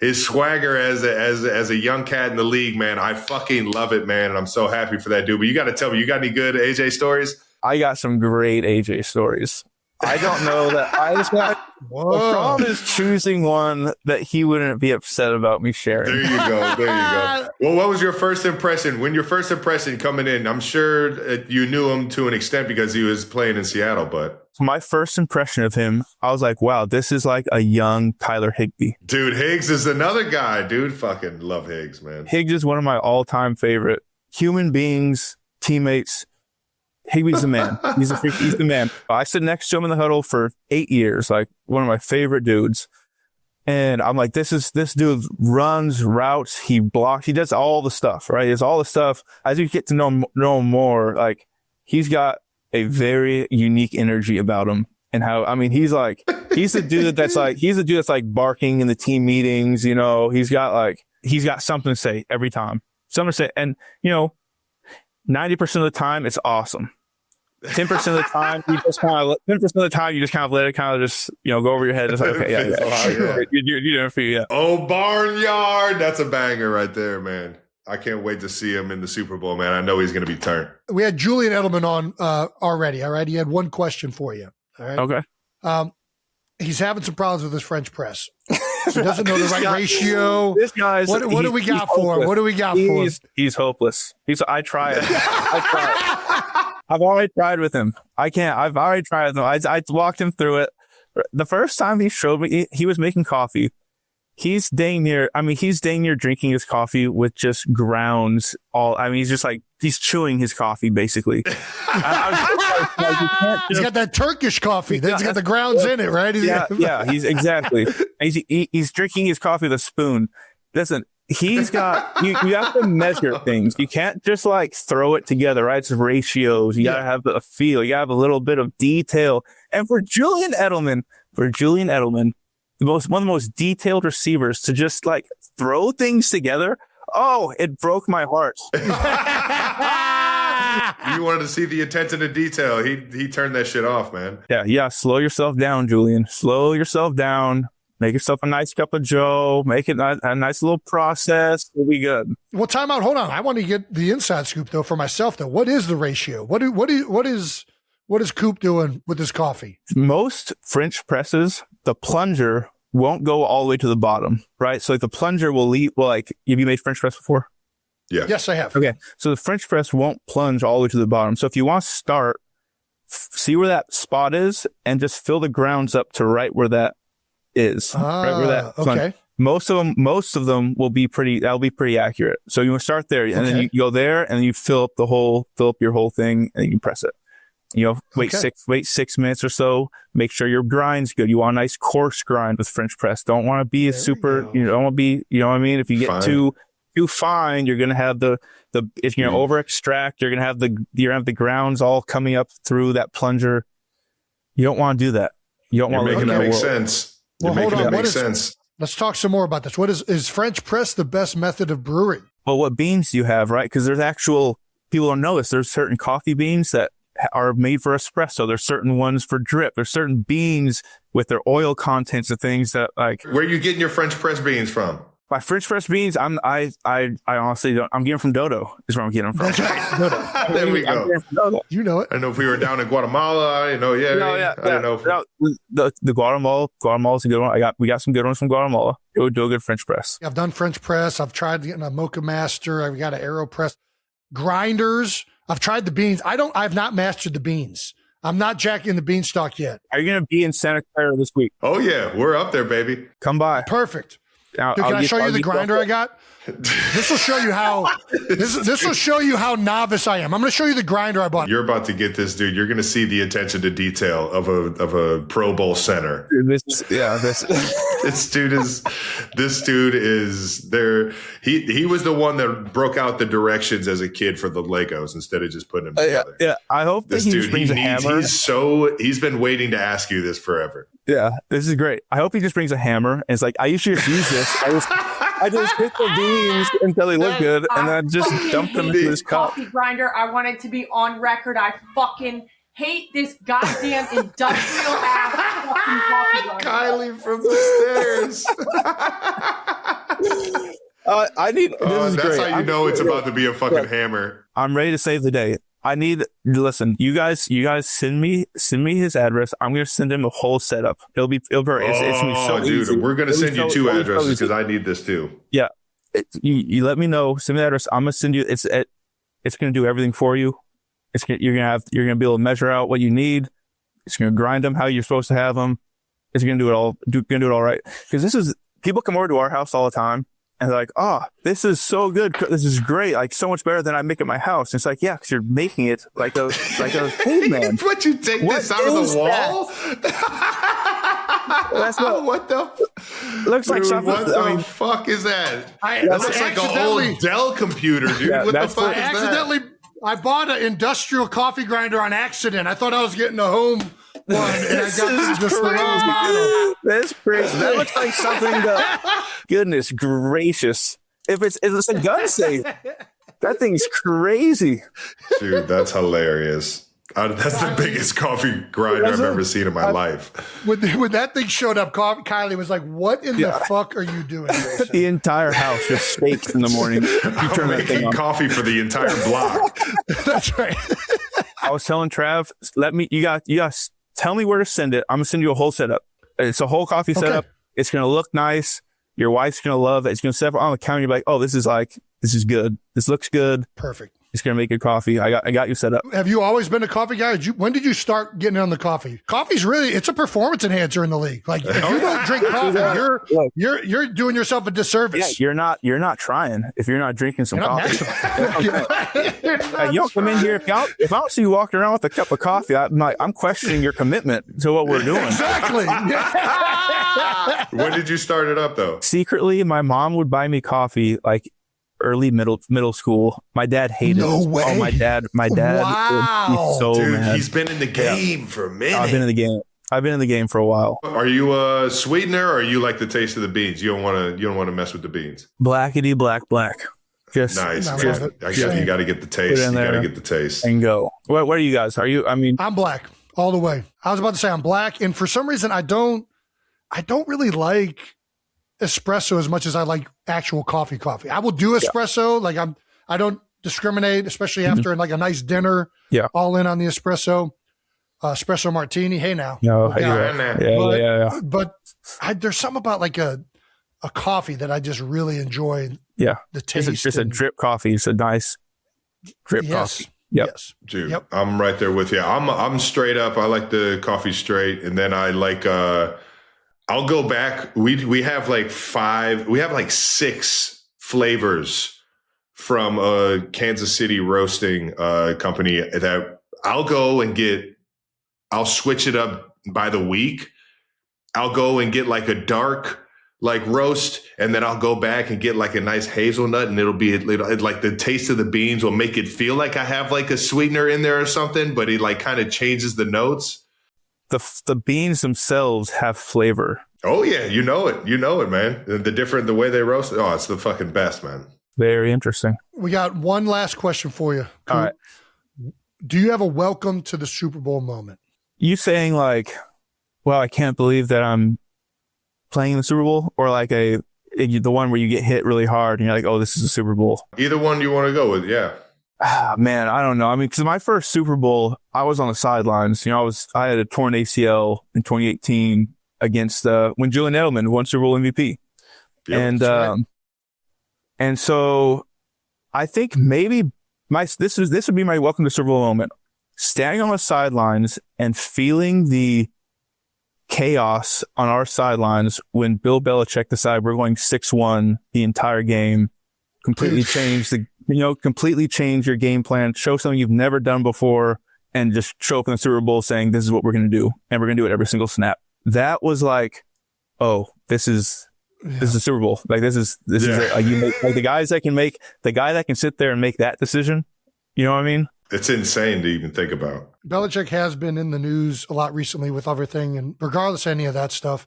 His swagger as a young cat in the league, man, I fucking love it, man, and I'm so happy for that dude. But you got to tell me, you got any good AJ stories? I got some great AJ stories. I don't know that I just got. The problem is choosing one that he wouldn't be upset about me sharing. There you go. Well, what was your first impression? When your first impression coming in, I'm sure you knew him to an extent because he was playing in Seattle, but. My first impression of him, I was like, wow, this is like a young Tyler Higbee. Dude, Higgs is another guy. Dude, fucking love Higgs, man. Higgs is one of my all-time favorite human beings, teammates. Higbee's the man. He's the man. I stood next to him in the huddle for 8 years, like one of my favorite dudes. And I'm like, this dude runs routes, he blocks, he does all the stuff, right? He does all the stuff. As you get to know him more, like he's got a very unique energy about him. And he's the dude that's like barking in the team meetings, he's got something to say every time. Something to say. And, 90% of the time it's awesome. 10% of the time you just kind of let it kind of just, go over your head. It's like, okay, yeah. You're doing it for you, yeah. Oh, Barnyard. That's a banger right there, man. I can't wait to see him in the Super Bowl, man. I know he's going to be turned. We had Julian Edelman on already, all right? He had one question for you, all right? Okay. He's having some problems with his French press. He doesn't know the right ratio. This guy's... What do we got for him? What do we got for him? He's hopeless. I tried. I've already tried with him. I've already tried with him. I walked him through it. The first time he showed me, he was making coffee. He's dang near drinking his coffee with just grounds he's chewing his coffee basically. He's got that Turkish coffee that's got the grounds in it, right? He's exactly. He's drinking his coffee with a spoon. Listen, he's got, you have to measure things. You can't just like throw it together, right? It's ratios. You gotta have a feel. You gotta have a little bit of detail. And for Julian Edelman, one of the most detailed receivers to just like throw things together Oh, it broke my heart. You wanted to see the attention to detail. He turned that shit off, man. Yeah. Slow yourself down, Julian. Slow yourself down. Make yourself a nice cup of Joe. Make it a nice little process. We'll be good. Well, time out. Hold on. I want to get the inside scoop though for myself. Though, what is the ratio? What is Coop doing with his coffee? Most French presses, the plunger won't go all the way to the bottom, right? So like the plunger will leave. Well, like have you made French press before? Yeah. Yes, I have. Okay. So the French press won't plunge all the way to the bottom. So if you want to start, see where that spot is and just fill the grounds up to right where that is. Right where that plunge. Okay. Most of them will be that'll be pretty accurate. So you want to start there and then you go there and you fill up your whole thing and you can press it. Wait 6 minutes or so. Make sure your grind's good. You want a nice coarse grind with French press. Don't want to be a super, you don't want to be, you know what I mean? If you get too fine, you're going to have if you're going to over extract, you're going to have the grounds all coming up through that plunger. You don't want to do that. You don't want to making that make sense. Well, You're hold making on. that make sense. Let's talk some more about this. What is French press the best method of brewing? Well, what beans do you have, right? Because people don't know this. There's certain coffee beans that are made for espresso. There's certain ones for drip. There's certain beans with their oil contents and things that like. Where are you getting your French press beans from? My French press beans, I honestly don't. I'm getting them from Dodo. Is where I'm getting them from. That's right. Dodo. There we go. You know it. I don't know if we were down in Guatemala. I didn't know. I don't know. The Guatemala's a good one. We got some good ones from Guatemala. It would do a good French press. I've done French press. I've tried getting a Mocha Master. I've got an AeroPress. Grinders. I've tried the beans. I've not mastered the beans. I'm not jacking the beanstalk yet. Are you going to be in Santa Clara this week? Oh yeah, we're up there, baby. Come by. Perfect. Dude, can I show you the grinder I got? This will show you how this will show you how novice I am. I'm going to show you the grinder I bought. You're about to get this, dude. You're going to see the attention to detail of a Pro Bowl center. This dude is there. He was the one that broke out the directions as a kid for the Legos instead of just putting them together. Yeah. I hope this that he dude just brings a hammer. He's been waiting to ask you this forever. Yeah, this is great. I hope he just brings a hammer and it's like, I usually just use this. I just hit the beans until they look good, and then just dump them into this cup. Coffee grinder. I want it to be on record. I fucking hate this goddamn industrial ass fucking coffee grinder. Kylie from the stairs. That's great. how you know it's about to be a fucking hammer. I'm ready to save the day. Listen, you guys send me his address. I'm going to send him a whole setup. It's going to be so dude, easy. We're going to send you two addresses because I need this too. Yeah. You let me know, send me the address. I'm going to send you, it's going to do everything for you. You're going to be able to measure out what you need. It's going to grind them how you're supposed to have them. It's going to do it all right. Because people come over to our house all the time. And they're like, oh, this is so good. This is great. Like so much better than I make at my house. And it's like, yeah, because you're making it like a caveman. But you take this out of the wall? That's what the looks like something. What the fuck is that? That looks like an old Dell computer, dude. Yeah, what the fuck is that? I bought an industrial coffee grinder on accident. I thought I was getting a home one, and I got this crazy. That's crazy. That looks like something that, goodness gracious. If it's a gun safe, that thing's crazy. Dude, that's hilarious. That's the biggest coffee grinder I've ever seen in my life. When that thing showed up, Kylie was like, what in the fuck are you doing, Jason? The entire house just shakes in the morning. You turn that thing on. Coffee for the entire block. That's right. I was telling Trav, you guys tell me where to send it. I'm going to send you a whole setup. It's a whole coffee setup. It's going to look nice. Your wife's going to love it. It's going to set up on the counter. You're like, oh, this is good. This looks good. Perfect. It's going to make good coffee. I got you set up. Have you always been a coffee guy? When did you start getting on the coffee? Coffee's it's a performance enhancer in the league. Like if you don't drink coffee, you're doing yourself a disservice. Yeah, you're not trying if you're not drinking some coffee. You don't come in here if I don't see you walking around with a cup of coffee, I'm questioning your commitment to what we're doing. Exactly. When did you start it up though? Secretly, my mom would buy me coffee like early middle school. My dad hated it. No way. Oh, my dad. Wow. He's so Dude, mad. he's been in the game for a minute. I've been in the game for a while. Are you a sweetener or you like the taste of the beans? You don't want to mess with the beans. Blackity black. Just Nice, I man. love it. You got to get the taste. You got to get the taste. and go. What are you guys? I'm black all the way. I was about to say I'm black, and for some reason I don't really like espresso as much as I like actual coffee. I will do espresso. Like I don't discriminate, especially after like a nice dinner. Yeah. All in on the espresso. Espresso martini. Hey now. No, yeah. But there's something about like a coffee that I just really enjoy. Yeah. The taste. It's just a drip coffee. It's a nice drip coffee. Yep. Yes. Dude, Yep. I'm right there with you. I'm straight up. I like the coffee straight, and then I like I'll go back. We have like 6 flavors from a Kansas City roasting company that I'll go and get. I'll switch it up by the week. I'll go and get like a dark like roast, and then I'll go back and get like a nice hazelnut, and it'll like the taste of the beans will make it feel like I have like a sweetener in there or something, but it like kind of changes the notes. The beans themselves have flavor. Oh yeah, you know it, man. The way they roast it. Oh, it's the fucking best, man. Very interesting. We got one last question for you. All right. Do you have a welcome to the Super Bowl moment? You saying like, well, I can't believe that I'm playing in the Super Bowl, or like the one where you get hit really hard and you're like, oh, this is a Super Bowl. Either one you want to go with, yeah. Man, I don't know. I mean, because my first Super Bowl, I was on the sidelines. I had a torn ACL in 2018 against when Julian Edelman won Super Bowl MVP. Yep, and so I think maybe this would be my welcome to Super Bowl moment. Standing on the sidelines and feeling the chaos on our sidelines when Bill Belichick decided we're going 6-1 the entire game, completely change your game plan, show something you've never done before, and just show up in the Super Bowl saying, this is what we're going to do. And we're going to do it every single snap. That was like, oh, this is a Super Bowl. Like this is like the guy that can sit there and make that decision. You know what I mean? It's insane to even think about. Belichick has been in the news a lot recently with everything, and regardless of any of that stuff,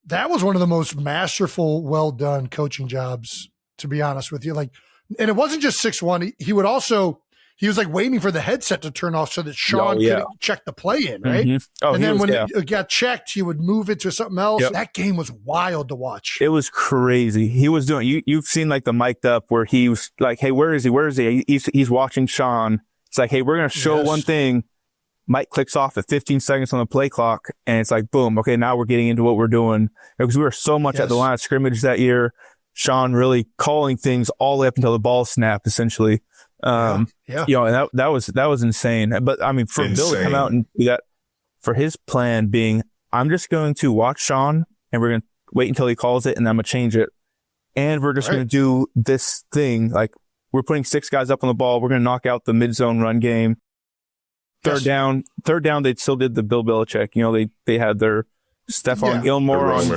that was one of the most masterful, well done coaching jobs, to be honest with you. Like, and it wasn't just 6-1. He was like waiting for the headset to turn off so that Sean could check the play in, right? Mm-hmm. Oh, and then when it got checked, he would move it to something else. Yep. That game was wild to watch. It was crazy. He was doing, you've seen like the mic'd up where he was like, hey, where is he? He's watching Sean. It's like, hey, we're going to show one thing. Mike clicks off at 15 seconds on the play clock, and it's like, boom, okay, now we're getting into what we're doing. Because we were so much at the line of scrimmage that year. Sean really calling things all the way up until the ball snapped, essentially. And that was insane. But I mean, for Bill to come out and do that, for his plan being, I'm just going to watch Sean, and we're going to wait until he calls it, and I'm going to change it. And we're just going to do this thing, like, we're putting 6 guys up on the ball. We're going to knock out the mid-zone run game. Third down, they still did the Bill Belichick. They had their Stephon Gilmore on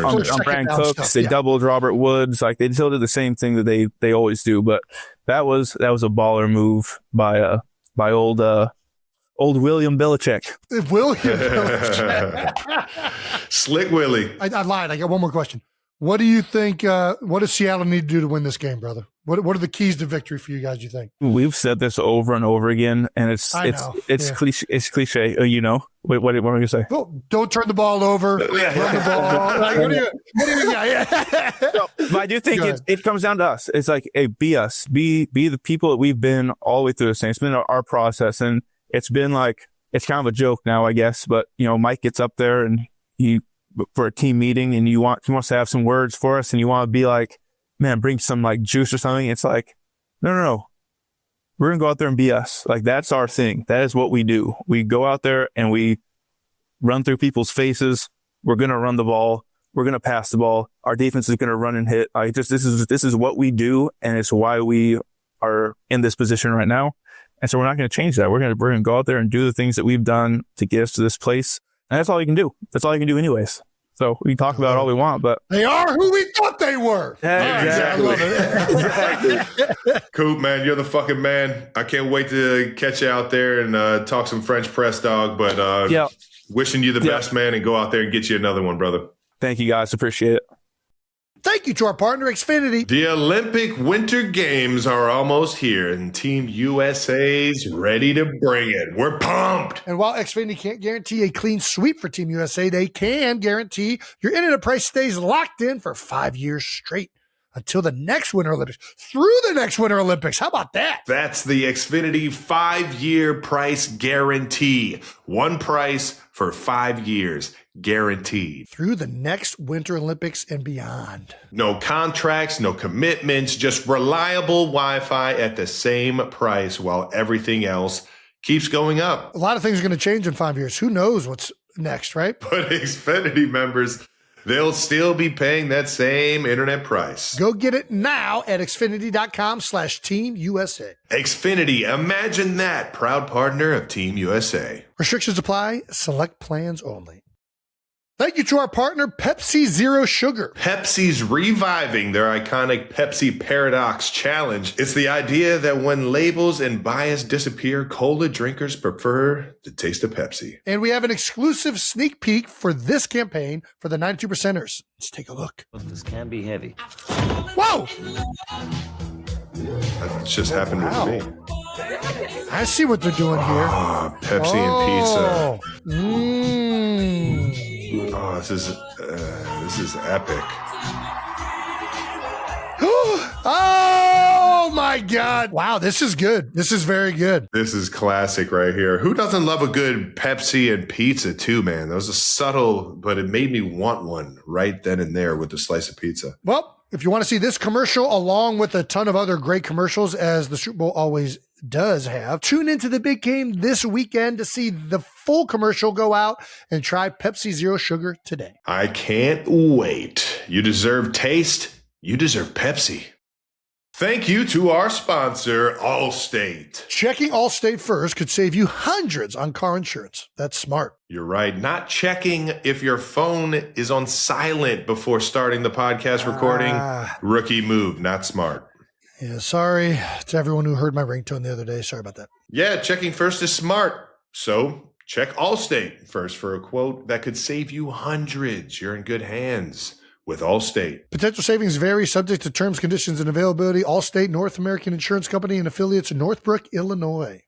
Brandon Cooks. They doubled Robert Woods. Like, they still did the same thing that they always do. But that was a baller move by old William Belichick. William Belichick. Slick Willie. I lied. I got one more question. What do you think? What does Seattle need to do to win this game, brother? What are the keys to victory for you guys? You think? We've said this over and over again, and it's cliche. It's cliche. What are we gonna say? Well, don't turn the ball over. Run the ball. Like, what do you got? No, but I do think it comes down to us. It's like, hey, be us. Be the people that we've been all the way through this thing. It's been our process, and it's been like, it's kind of a joke now, I guess. But Mike gets up there and for a team meeting, and he wants to have some words for us, and you want to be like, man, bring some like juice or something. It's like, no. We're going to go out there and be us. Like, that's our thing. That is what we do. We go out there and we run through people's faces. We're going to run the ball. We're going to pass the ball. Our defense is going to run and hit. This is what we do. And it's why we are in this position right now. And so we're not going to change that. We're going to go out there and do the things that we've done to get us to this place. And that's all you can do. That's all you can do anyways. So we can talk about it all we want, but they are who we thought they were. Exactly. I love it. Coop, man, you're the fucking man. I can't wait to catch you out there and talk some French press, dog. But wishing you the best, man, and go out there and get you another one, brother. Thank you, guys. Appreciate it. Thank you to our partner, Xfinity. The Olympic Winter Games are almost here, and Team USA's ready to bring it. We're pumped. And while Xfinity can't guarantee a clean sweep for Team USA, they can guarantee your internet price stays locked in for 5 years straight until the next Winter Olympics. Through the next Winter Olympics. How about that? That's the Xfinity 5-year price guarantee. One price for 5 years, guaranteed. Through the next Winter Olympics and beyond. No contracts, no commitments, just reliable Wi-Fi at the same price while everything else keeps going up. A lot of things are going to change in 5 years. Who knows what's next, right? But Xfinity members, they'll still be paying that same internet price. Go get it now at Xfinity.com/Team USA. Xfinity, imagine that. Proud partner of Team USA. Restrictions apply. Select plans only. Thank you to our partner, Pepsi Zero Sugar. Pepsi's reviving their iconic Pepsi Paradox Challenge. It's the idea that when labels and bias disappear, cola drinkers prefer the taste of Pepsi. And we have an exclusive sneak peek for this campaign for the 92%ers. Let's take a look. This can be heavy. Whoa! That just happened with me. I see what they're doing here. Oh, Pepsi and pizza. Mmm. Oh, this is epic. Oh my God. Wow, this is good. This is very good. This is classic right here. Who doesn't love a good Pepsi and pizza too, man? That was a subtle, but it made me want one right then and there with the slice of pizza. Well, if you want to see this commercial along with a ton of other great commercials, as the Super Bowl always does have, tune into the big game this weekend to see the full commercial go out and try Pepsi Zero Sugar today. I can't wait. You deserve taste. You deserve Pepsi. Thank you to our sponsor, Allstate. Checking Allstate first could save you hundreds on car insurance. That's smart. You're right. Not checking if your phone is on silent before starting the podcast recording. Rookie move. Not smart. Yeah, sorry to everyone who heard my ringtone the other day. Sorry about that. Yeah, checking first is smart. So check Allstate first for a quote that could save you hundreds. You're in good hands with Allstate. Potential savings vary, subject to terms, conditions, and availability. Allstate North American Insurance Company and affiliates in Northbrook, Illinois.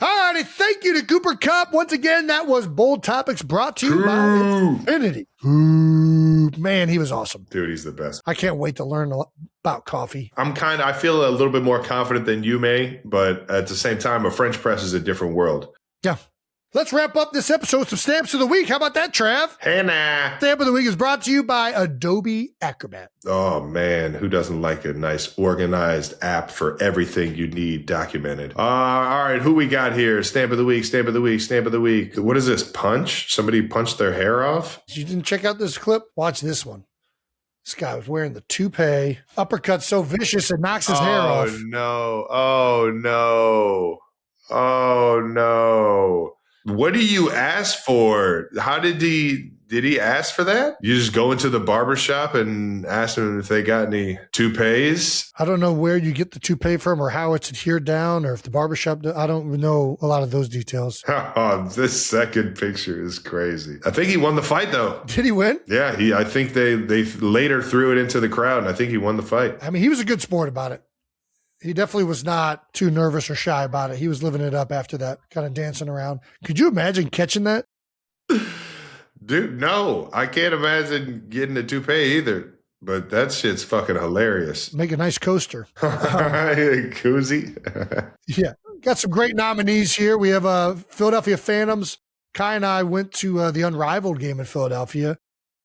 All righty, thank you to Cooper Kupp. Once again, that was Bold Topics brought to you by Infinity. Ooh, man, he was awesome. Dude, he's the best. I can't wait to learn about coffee. I feel a little bit more confident than you may, but at the same time, a French press is a different world. Yeah. Let's wrap up this episode with some stamps of the week. How about that, Trav? Hey, nah. Stamp of the week is brought to you by Adobe Acrobat. Oh, man. Who doesn't like a nice organized app for everything you need documented? All right. Who we got here? Stamp of the week, stamp of the week, stamp of the week. What is this? Punch? Somebody punched their hair off? You didn't check out this clip? Watch this one. This guy was wearing the toupee. Uppercut so vicious it knocks his hair off. Oh, no. Oh, no. Oh, no. What do you ask for? How did he ask for that? You just go into the barbershop and ask them if they got any toupees? I don't know where you get the toupee from or how it's adhered down or if the barbershop, I don't know a lot of those details. Oh, this second picture is crazy. I think he won the fight though. Did he win? Yeah, I think they later threw it into the crowd and I think he won the fight. I mean, he was a good sport about it. He definitely was not too nervous or shy about it. He was living it up after that, kind of dancing around. Could you imagine catching that? Dude, no. I can't imagine getting a toupee either. But that shit's fucking hilarious. Make a nice coaster. Koozie. Yeah. Got some great nominees here. We have Philadelphia Phantoms. Kai and I went to the Unrivaled game in Philadelphia.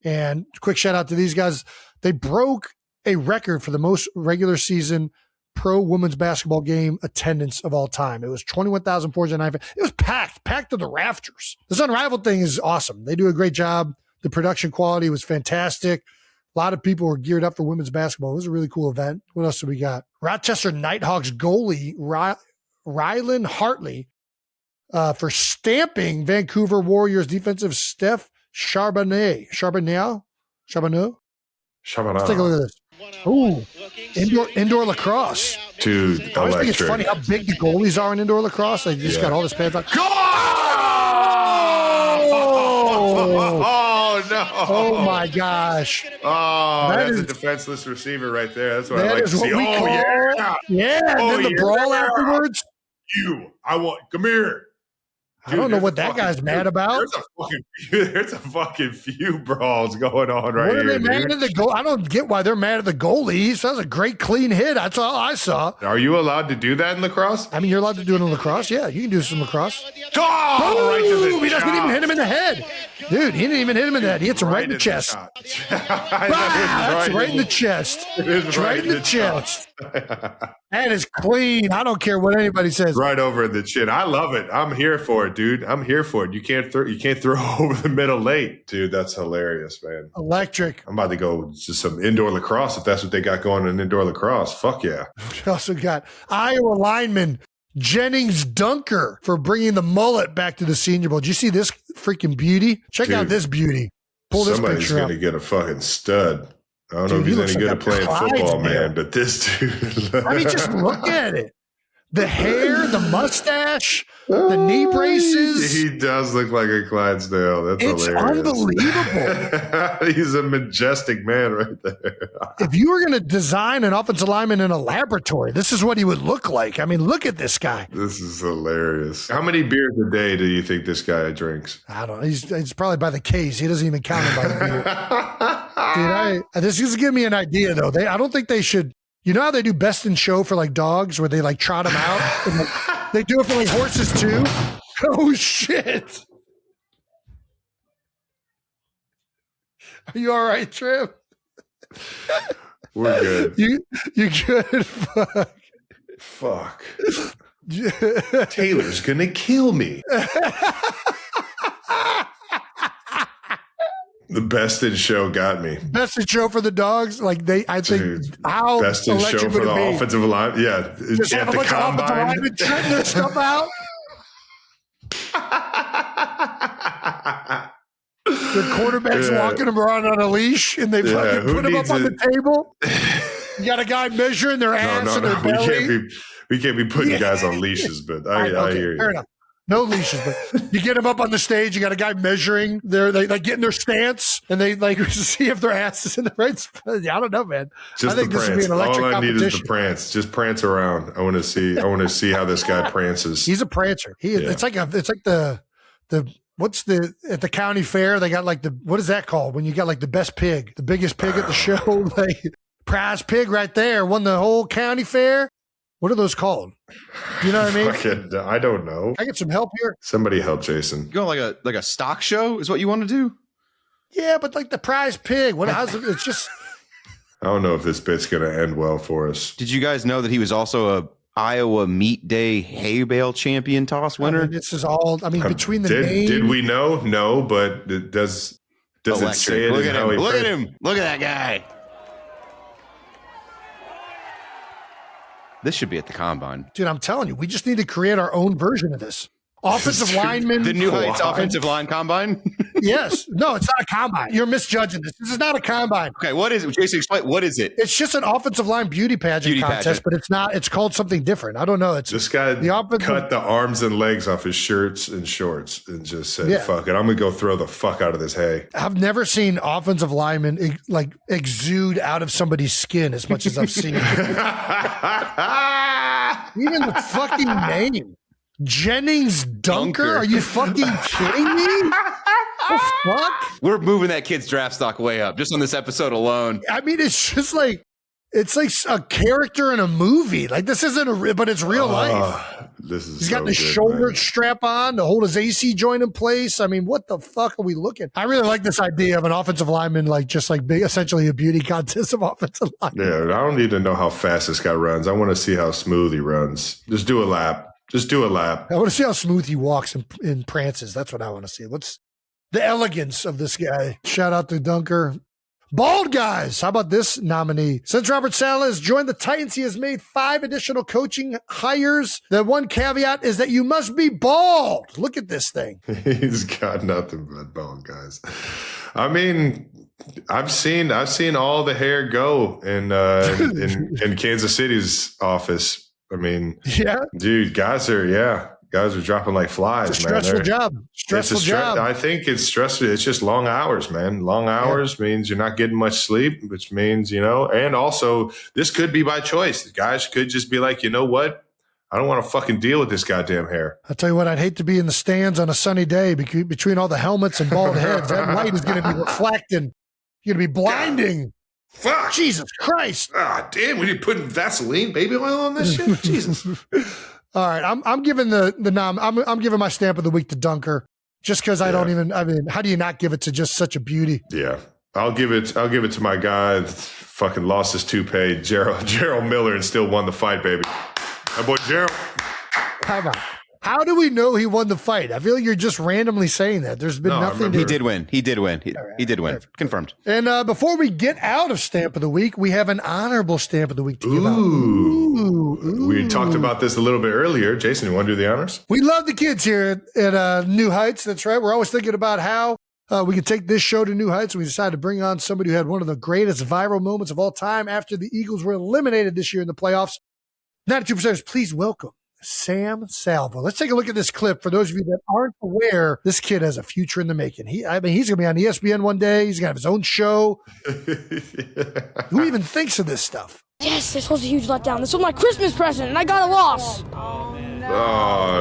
And quick shout out to these guys. They broke a record for the most regular season pro women's basketball game attendance of all time. It was 21,409. It was packed to the rafters. This Unrivaled thing is awesome. They do a great job. The production quality was fantastic. A lot of people were geared up for women's basketball. It was a really cool event. What else do we got? Rochester Nighthawks goalie Rylan Hartley for stamping Vancouver Warriors defensive Steph Charbonneau. Let's take a look at this. Ooh, indoor lacrosse. Dude, I always think it's funny how big the goalies are in indoor lacrosse. They just got all this pads on. Oh, no. Oh my gosh. Oh, That that's is- a defenseless receiver right there. That's what I That like is to what see. we call. Yeah. And Oh, then the yeah. brawl afterwards. Come here. I don't know there's what a that fucking guy's mad about. There's a fucking few brawls going on right What are here. they mad Dude. at the goal? I don't get why they're mad at the goalie. That was a great clean hit. That's all I saw. Are you allowed to do that in lacrosse? I mean, you're allowed to do it in lacrosse. Yeah, you can do some lacrosse. Oh, right to the Boom! He doesn't even chop. hit him in the head. Dude, he didn't even hit him in the head. He hits him right in the chest. chop. That's right in the chest. It is It's right in the chop. chest. That is clean. I don't care what anybody says. Right over the chin. I love it. I'm here for it, dude. I'm here for it. You can't throw over the middle late, dude. That's hilarious, man. Electric. I'm about to go to some indoor lacrosse if that's what they got going in indoor lacrosse. Fuck yeah. We also got Iowa lineman Gennings Dunker for bringing the mullet back to the Senior Bowl. Did you see this freaking beauty? Check out Dude, this beauty. Pull this Somebody's picture up. going to get a fucking stud. I don't know Dude, if he he's looks any like good a at playing football, Clydesdale. man, but this dude. I mean, just look at it. The hair, the mustache, the knee braces. He does look like a Clydesdale. That's It's hilarious. unbelievable. He's a majestic man right there. If you were going to design an offensive lineman in a laboratory, this is what he would look like. I mean, look at this guy. This is hilarious. How many beers a day do you think this guy drinks? I don't know. He's probably by the case. He doesn't even count him by the beer. Dude, this is giving me an idea, though. I don't think they should. You know how they do best in show for like dogs where they like trot them out? And, like, they do it for like horses too? Oh, shit. Are you all right, Trev? We're good. You good? Fuck. Taylor's going to kill me. The best in show got me. Best in show for the dogs? Like I think Dude, how best in electric show for would the it be? offensive line. Yeah. Just At have a the bunch of offensive combine. linemen treading their stuff out. The quarterback's walking them around on a leash, and they fucking who put them up needs on it? the table. You got a guy measuring their ass and their belly. We can't be putting guys on leashes, but I hear you. Fair enough. No leashes, but you get them up on the stage. You got a guy measuring they like getting their stance, and they like see if their ass is in the right spot. I don't know, man. Just I think the this would be prance. an electric All I need is competition. the prance. Just prance around. I want to see how this guy prances. He's a prancer. It's like the what's at the county fair, they got like what is that called? When you got like the best pig, the biggest pig at the show, like prize pig right there, won the whole county fair. What are those called? Do you know what I mean? Fucking, I don't know. I get some help here. Somebody help Jason. Going like a stock show is what you want to do? Yeah, but like the prize pig. It's just I don't know if this bit's going to end well for us. Did you guys know that he was also a Iowa Meat Day hay bale champion toss winner? I mean, this is all. I mean, between the name, did we know? No, but does it say it? Look in at how him! he Look at prances? him! Look at that guy! This should be at the combine. dude, I'm telling you, we just need to create our own version of this. Offensive lineman. The New Heights offensive line combine. Yes. No, it's not a combine. You're misjudging this. This is not a combine. Okay, what is it? Jason, explain. What is it? It's just an offensive line beauty pageant contest, but it's not. It's called something different. I don't know. It's This guy the offensive, cut the arms and legs off his shirts and shorts and just said, Yeah. fuck it. I'm going to go throw the fuck out of this hay. I've never seen offensive linemen like exude out of somebody's skin as much as I've seen. Even the fucking name. Gennings Dunker? Are you fucking kidding me? The fuck? We're moving that kid's draft stock way up just on this episode alone. I mean, it's just like it's like a character in a movie. Like this isn't but it's real life. This is He's got so the good, shoulder man. strap on to hold his AC joint in place. I mean, what the fuck are we looking? I really like this idea of an offensive lineman, like just like essentially a beauty contest of offensive linemen. Yeah, I don't need to know how fast this guy runs. I want to see how smooth he runs. Just do a lap. Just do a lap. I want to see how smooth he walks and prances. That's what I want to see. What's the elegance of this guy? Shout out to Dunker. Bald guys. How about this nominee? Since Robert Saleh has joined the Titans, he has made 5 additional coaching hires. The one caveat is that you must be bald. Look at this thing. He's got nothing but bald guys. I mean, I've seen all the hair go in Kansas City's office. I mean, Yeah. dude, guys are Guys are dropping like flies, It's a man. stressful job. Stressful job. I think it's stressful. It's just long hours, man. Long hours means you're not getting much sleep, which means, and also this could be by choice. The guys could just be like, you know what? I don't want to fucking deal with this goddamn hair. I'll tell you what, I'd hate to be in the stands on a sunny day between all the helmets and bald heads. That light is going to be reflecting. You're going to be blinding. God. Fuck. Jesus Christ. Ah, damn, we didn't put Vaseline baby oil on this shit? Jesus. All right, I'm giving I'm giving my stamp of the week to Dunker, just because how do you not give it to just such a beauty? Yeah, I'll give it to my guy that fucking lost his toupee, Gerald Miller, and still won the fight, baby. My boy Gerald. Time out. How do we know he won the fight? I feel like you're just randomly saying that. There's been nothing. He did win. He did win. He did win. Confirmed. And before we get out of Stamp of the Week, we have an honorable Stamp of the Week to give out. Ooh. We talked about this a little bit earlier. Jason, you want to do the honors? We love the kids here at New Heights. That's right. We're always thinking about how we can take this show to new heights. We decided to bring on somebody who had one of the greatest viral moments of all time after the Eagles were eliminated this year in the playoffs. 92%ers, please welcome Sam Salvo. Let's take a look at this clip. For those of you that aren't aware, this kid has a future in the making. He's going to be on ESPN one day. He's going to have his own show. Who even thinks of this stuff? Yes, this was a huge letdown. This was my Christmas present, and I got a loss. Oh,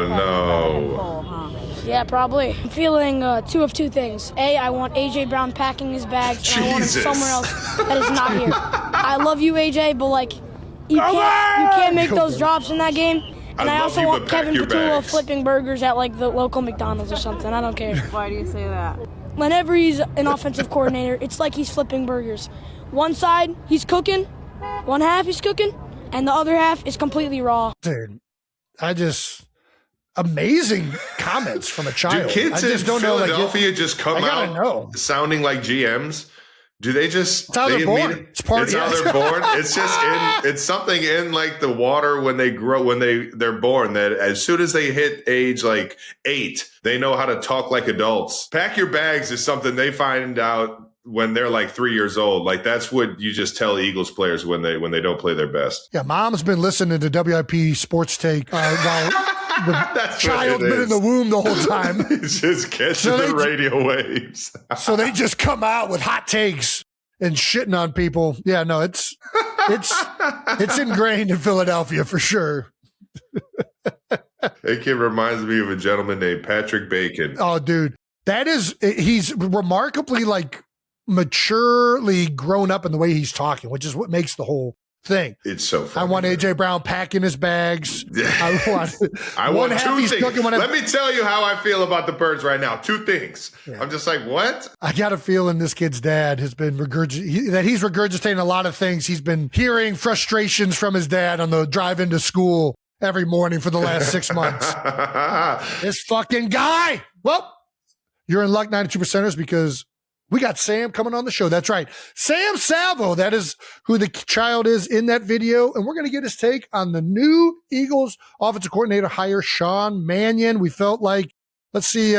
no. Yeah, probably. I'm feeling two of two things. A, I want A.J. Brown packing his bags, and I want him somewhere else that is not here. I love you, A.J., but, you can't make those drops in that game. And I also want Kevin Patullo flipping burgers at the local McDonald's or something. I don't care. Why do you say that? Whenever he's an offensive coordinator, it's like he's flipping burgers. One side, he's cooking. One half, he's cooking. And the other half is completely raw. Dude, amazing comments from a child. Do kids in Philadelphia just come out sounding like GMs? Do they just? It's how they're born. It's how they're born. It's just it's something in the water when they grow, when they're born, that as soon as they hit age 8, they know how to talk like adults. Pack your bags is something they find out when they're 3 years old. That's what you just tell Eagles players when they don't play their best. Yeah, mom's been listening to WIP Sports Take while the child's been in the womb the whole time. It's just catching the radio waves. So they just come out with hot takes and shitting on people. Yeah, no, it's ingrained in Philadelphia for sure. That kid reminds me of a gentleman named Patrick Bacon. Oh, dude, he's remarkably maturely grown up in the way he's talking, which is what makes the whole thing. It's so funny. I want A.J. Brown packing his bags. I want two things. Let me tell you how I feel about the Birds right now. 2 things. Yeah. I'm just what? I got a feeling this kid's dad has been he's regurgitating a lot of things. He's been hearing frustrations from his dad on the drive into school every morning for the last 6 months. This fucking guy. Well, you're in luck, 92%ers, because we got Sam coming on the show. That's right. Sam Salvo. That is who the child is in that video. And we're going to get his take on the new Eagles offensive coordinator hire, Sean Mannion. We felt let's see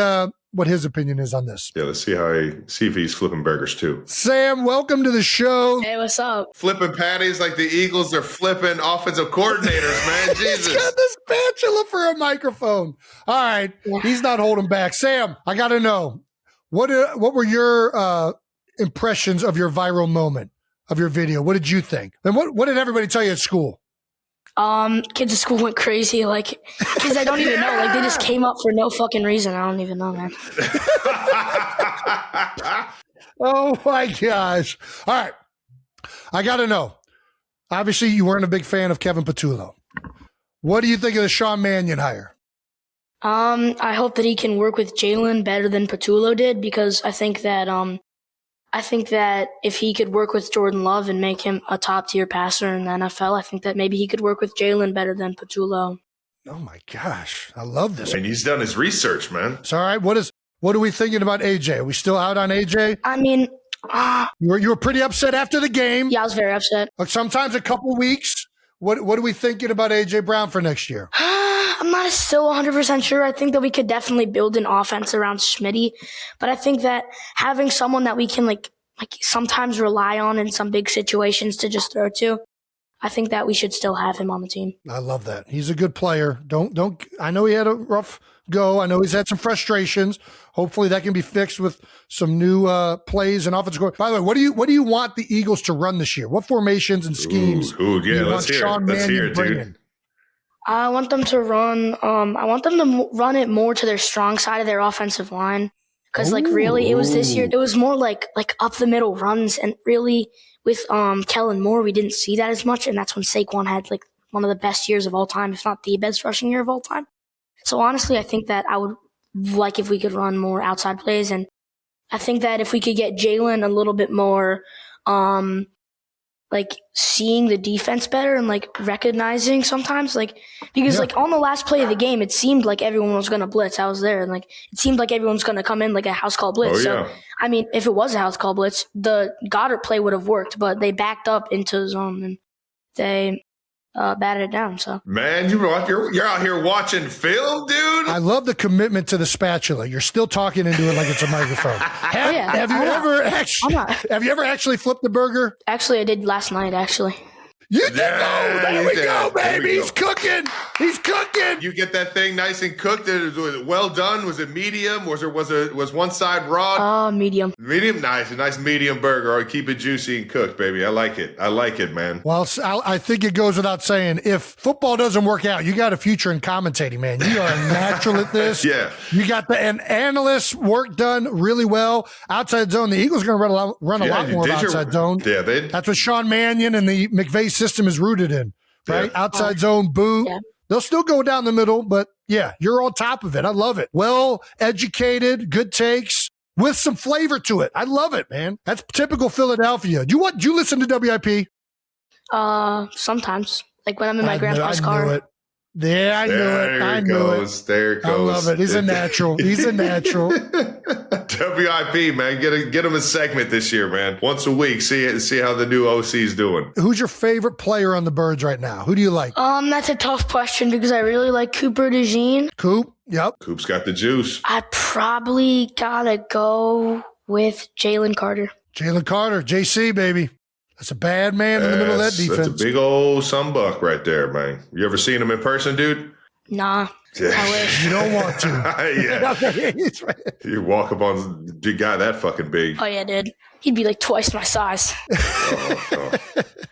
what his opinion is on this. Yeah, let's see if he's flipping burgers too. Sam, welcome to the show. Hey, what's up? Flipping patties like the Eagles are flipping offensive coordinators, man. Jesus. He's got the spatula for a microphone. All right. Yeah. He's not holding back. Sam, I got to know. What were your impressions of your viral moment of your video? What did you think? And what did everybody tell you at school? Kids at school went crazy. Kids I don't even know. They just came up for no fucking reason. I don't even know, man. Oh my gosh. All right. I got to know. Obviously, you weren't a big fan of Kevin Patullo. What do you think of the Sean Mannion hire? I hope that he can work with Jalen better than Patullo did, because I think that if he could work with Jordan Love and make him a top-tier passer in the NFL, I think that maybe he could work with Jalen better than Patullo. Oh my gosh, I love this. And he's done his research, man. It's all right. What are we thinking about AJ? Are we still out on AJ? I mean, you were pretty upset after the game. Yeah, I was very upset. Sometimes a couple weeks. What are we thinking about A.J. Brown for next year? I'm not still 100% sure. I think that we could definitely build an offense around Schmitty, but I think that having someone that we can sometimes rely on in some big situations to just throw to, I think that we should still have him on the team. I love that. He's a good player. Don't. I know he had a rough go. I know he's had some frustrations. Hopefully that can be fixed with some new plays and offensive score. By the way, what do you want the Eagles to run this year? What formations and schemes? Yeah, let's hear it, dude. I want them to run. I want them to run it more to their strong side of their offensive line, because really, it was this year. It was more like up the middle runs, and really with Kellen Moore, we didn't see that as much, and that's when Saquon had like one of the best years of all time, if not the best rushing year of all time. So honestly, I think that I would like if we could run more outside plays, and I think that if we could get Jalen a little bit more, like seeing the defense better and like recognizing sometimes, because on the last play of the game, it seemed like everyone was going to blitz. I was there, and like it seemed like everyone's going to come in like a house call blitz. So I mean, if it was a house call blitz, the Goddard play would have worked, but they backed up into zone and they batted it down. So man, you're out here watching film, dude. I love the commitment to the spatula. You're still talking into it like it's a microphone. Have you ever actually flipped the burger? Actually, I did last night. Actually. You did. There we go, baby. He's cooking. He's cooking. You get that thing nice and cooked. Was it well done? Was it medium? Was one side raw? Medium. Medium, nice. A nice medium burger. Or keep it juicy and cooked, baby. I like it, man. Well, I think it goes without saying, if football doesn't work out, you got a future in commentating, man. You are natural at this. Yeah. You got the analyst work done really well. Outside zone, the Eagles are going to run a lot more of outside zone. Yeah, that's what Sean Mannion and the McVay system is rooted in, right? Yeah. Outside zone, boo. Yeah. They'll still go down the middle, but yeah, you're on top of it. I love it. Well educated, good takes with some flavor to it. I love it, man. That's typical Philadelphia. Do you listen to WIP? Sometimes, like when I'm in my grandpa's car. Knew it. Yeah, I knew it. I knew it. There it goes. I love it. He's a natural. He's a natural. WIP, man. Get him a segment this year, man. Once a week. See how the new OC's doing. Who's your favorite player on the Birds right now? Who do you like? That's a tough question because I really like Cooper DeJean. Coop, yep. Coop's got the juice. I probably gotta go with Jalen Carter. Jalen Carter, JC, baby. That's a bad man in the middle of that defense. That's a big old sunbuck right there, man. You ever seen him in person, dude? Nah. I wish. You don't want to. Yeah. You walk up on the guy that fucking big. Oh, yeah, dude. He'd be like twice my size.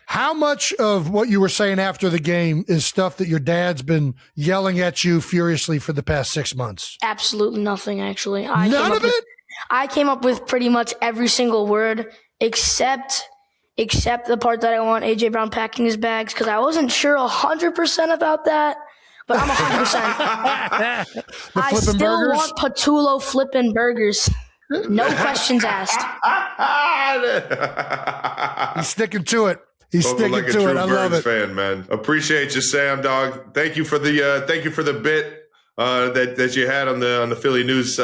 How much of what you were saying after the game is stuff that your dad's been yelling at you furiously for the past 6 months? Absolutely nothing, actually. None of it? I came up with pretty much every single word except the part that I want A.J. Brown packing his bags, because I wasn't sure 100% about that, but I'm 100%. I still want Patullo flipping burgers. No questions asked. He's sticking to it. He's sticking like to it. I love it. Fan, man. Appreciate you, Sam, dog. Thank you for the bit that you had on the Philly news.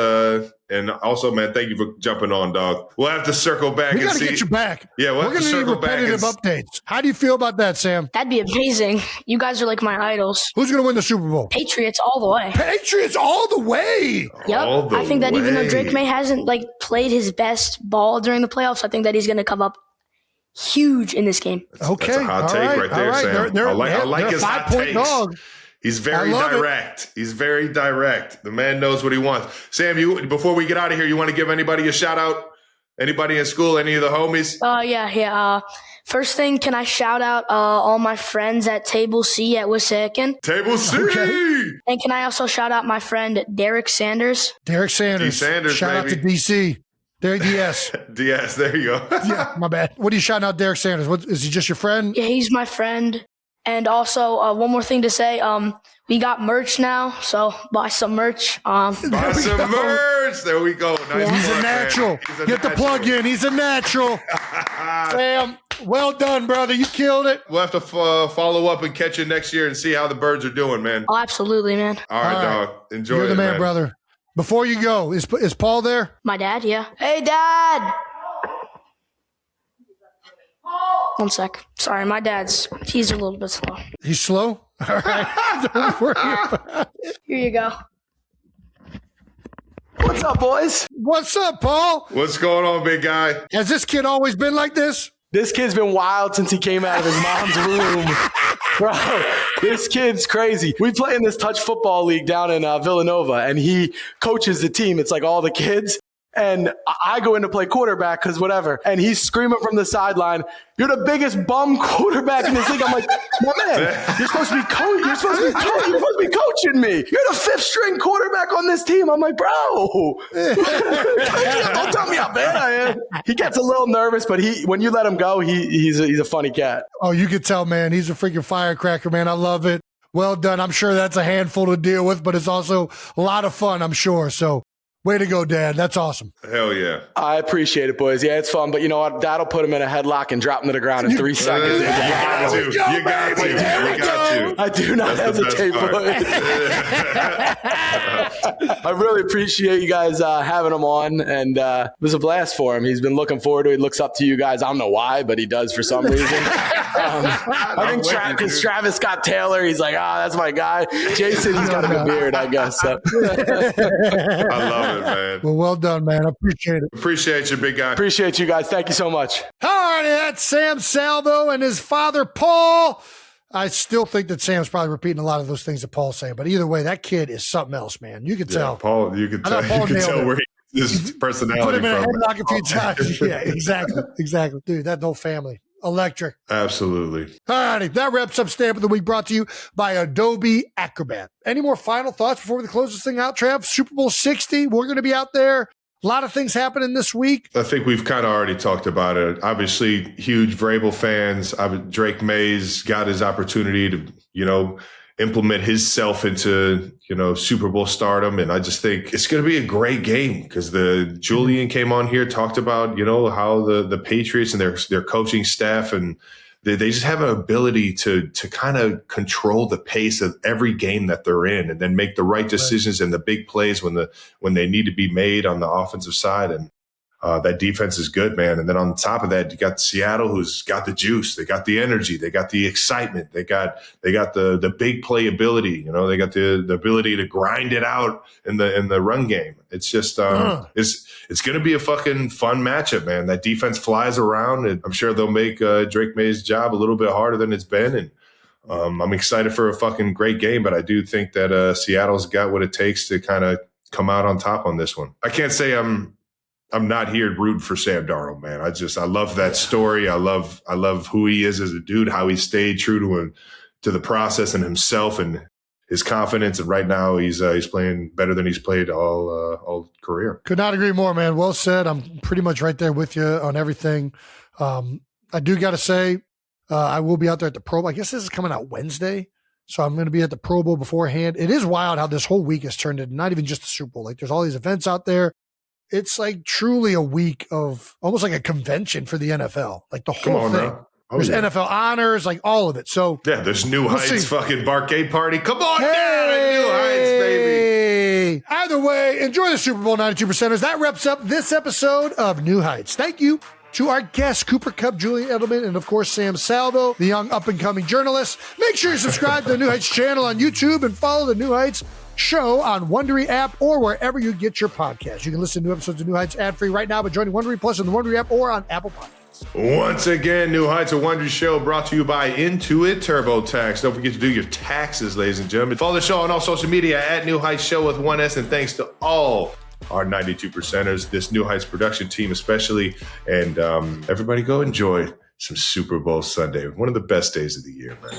And also, man, thank you for jumping on, dog. We'll have to circle back. We got to get you back. Yeah, we're going to need repetitive updates. How do you feel about that, Sam? That'd be amazing. You guys are like my idols. Who's going to win the Super Bowl? Patriots all the way. Patriots all the way. Yep. I think that even though Drake May hasn't played his best ball during the playoffs, I think that he's going to come up huge in this game. Okay, that's a hot take right there, Sam. I like his hot takes. Dog. He's very direct. He's very direct. The man knows what he wants. Sam, before we get out of here, you want to give anybody a shout out? Anybody in school? Any of the homies? Yeah. First thing, can I shout out all my friends at Table C at Wissahickon? Table C! Okay. And can I also shout out my friend Derek Sanders? Derek Sanders. D. Sanders, shout out to DC. There, DS. DS, there you go. Yeah, my bad. What are you shouting out Derek Sanders? Is he just your friend? Yeah, he's my friend. And also, one more thing to say, we got merch now, so buy some merch. Buy some merch. There we go. Nice. He's a natural. Get the plug in. He's a natural. Sam, well done, brother. You killed it. We'll have to follow up and catch you next year and see how the Birds are doing, man. Oh, absolutely, man. All right, dog. Enjoy it, You're the man, brother. Before you go, is Paul there? My dad, yeah. Hey, Dad! 1 sec. Sorry, my he's a little bit slow. He's slow? All right. Don't worry about it. Here you go. What's up, boys? What's up, Paul? What's going on, big guy? Has this kid always been like this? This kid's been wild since he came out of his mom's womb. Bro, this kid's crazy. We play in this touch football league down in Villanova, and he coaches the team. It's like all the kids. And I go in to play quarterback because whatever. And he's screaming from the sideline, "You're the biggest bum quarterback in this league." I'm like, "My man, you're supposed to be coaching me. You're the 5th string quarterback on this team." I'm like, "Bro, don't tell me how bad I am." He gets a little nervous, but when you let him go, he's a funny cat. Oh, you can tell, man. He's a freaking firecracker, man. I love it. Well done. I'm sure that's a handful to deal with, but it's also a lot of fun, I'm sure. So way to go, Dad. That's awesome. Hell yeah. I appreciate it, boys. Yeah, it's fun. But you know what? That'll put him in a headlock and drop him to the ground in 3 seconds. You got to. I do not hesitate, boys. I really appreciate you guys having him on. And it was a blast for him. He's been looking forward to it. He looks up to you guys. I don't know why, but he does for some reason. I think because Travis Scott Taylor, he's like, that's my guy. Jason, he's got a good beard, I guess. So. I love it, man. Well done, man. I appreciate it. Appreciate you, big guy. Appreciate you guys. Thank you so much. All righty, that's Sam Salvo and his father, Paul. I still think that Sam's probably repeating a lot of those things that Paul's saying, but either way, that kid is something else, man. You can tell. Paul, you can tell where his personality put him in a from. headlock a few times. Yeah, exactly. Dude, that whole family. Electric. Absolutely. All righty, that wraps up Stamp of the Week, brought to you by Adobe Acrobat. Any more final thoughts before we close this thing out, Trav? Super Bowl 60, we're going to be out there. A lot of things happening this week. I think we've kind of already talked about it. Obviously, huge Vrabel fans. Drake May's got his opportunity to, implement himself into, Super Bowl stardom. And I just think it's going to be a great game because Julian came on here, talked about, how the Patriots and their coaching staff and they just have an ability to kind of control the pace of every game that they're in and then make the right decisions and the big plays when they need to be made on the offensive side. And that defense is good, man. And then on top of that, you got Seattle, who's got the juice. They got the energy. They got the excitement. They got the big play ability. They got the ability to grind it out in the run game. It's just it's going to be a fucking fun matchup, man. That defense flies around, and I'm sure they'll make Drake May's job a little bit harder than it's been. And I'm excited for a fucking great game, but I do think that Seattle's got what it takes to kind of come out on top on this one. I can't say I'm not here rooting for Sam Darnold, man. I love that story. I love who he is as a dude, how he stayed true to the process and himself and his confidence. And right now he's playing better than he's played all career. Could not agree more, man. Well said. I'm pretty much right there with you on everything. I do got to say, I will be out there at the Pro Bowl. I guess this is coming out Wednesday. So I'm going to be at the Pro Bowl beforehand. It is wild how this whole week has turned into not even just the Super Bowl. Like there's all these events out there. It's like truly a week of almost like a convention for the NFL, like the whole thing. There's NFL honors, like all of it. So yeah, there's New Heights fucking barcade party. Come on down at New Heights, baby. Either way, enjoy the Super Bowl 92%ers. That wraps up this episode of New Heights. Thank you to our guests, Cooper Kupp, Julian Edelman, and of course, Sam Salvo, the young up-and-coming journalist. Make sure you subscribe to the New Heights channel on YouTube and follow the New Heights show on Wondery app or wherever you get your podcasts. You can listen to new episodes of New Heights ad-free right now by joining Wondery Plus on the Wondery app or on Apple Podcasts. Once again, New Heights, a Wondery show brought to you by Intuit TurboTax. Don't forget to do your taxes, ladies and gentlemen. Follow the show on all social media at New Heights Show with 1S, and thanks to all our 92%ers, this New Heights production team especially, and everybody go enjoy some Super Bowl Sunday. One of the best days of the year, man.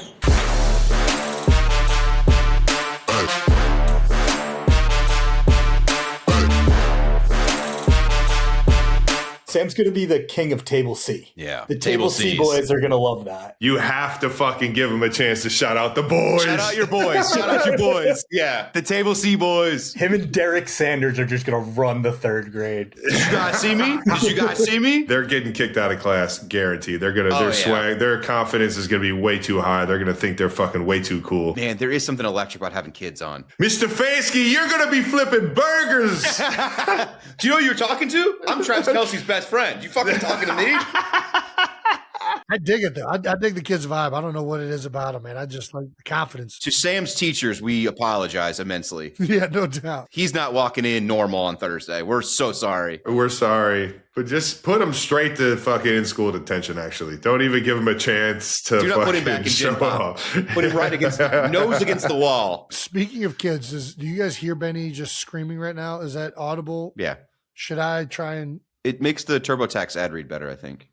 Sam's going to be the king of Table C. Yeah. The Table C boys are going to love that. You have to fucking give them a chance to shout out the boys. Shout out your boys. Shout out your boys. Yeah. The Table C boys. Him and Derek Sanders are just going to run the third grade. Did you guys see me? Did you guys see me? They're getting kicked out of class, guaranteed. Their swag, their confidence is going to be way too high. They're going to think they're fucking way too cool. Man, there is something electric about having kids on. Mr. Stefanski, you're going to be flipping burgers. Do you know who you're talking to? I'm Travis Kelce's best friend. You fucking talking to me? I dig it though. I dig the kid's vibe. I don't know what it is about him, man. I just like the confidence. To Sam's teachers, we apologize immensely. Yeah, no doubt. He's not walking in normal on Thursday. We're so sorry. We're sorry. But just put him straight to fucking in-school detention, actually. Don't even give him a chance to Do not put him back in show gym pop. up. Put him right against nose against the wall. Speaking of kids, do you guys hear Benny just screaming right now? Is that audible? Yeah. Should I try and... It makes the TurboTax ad read better, I think.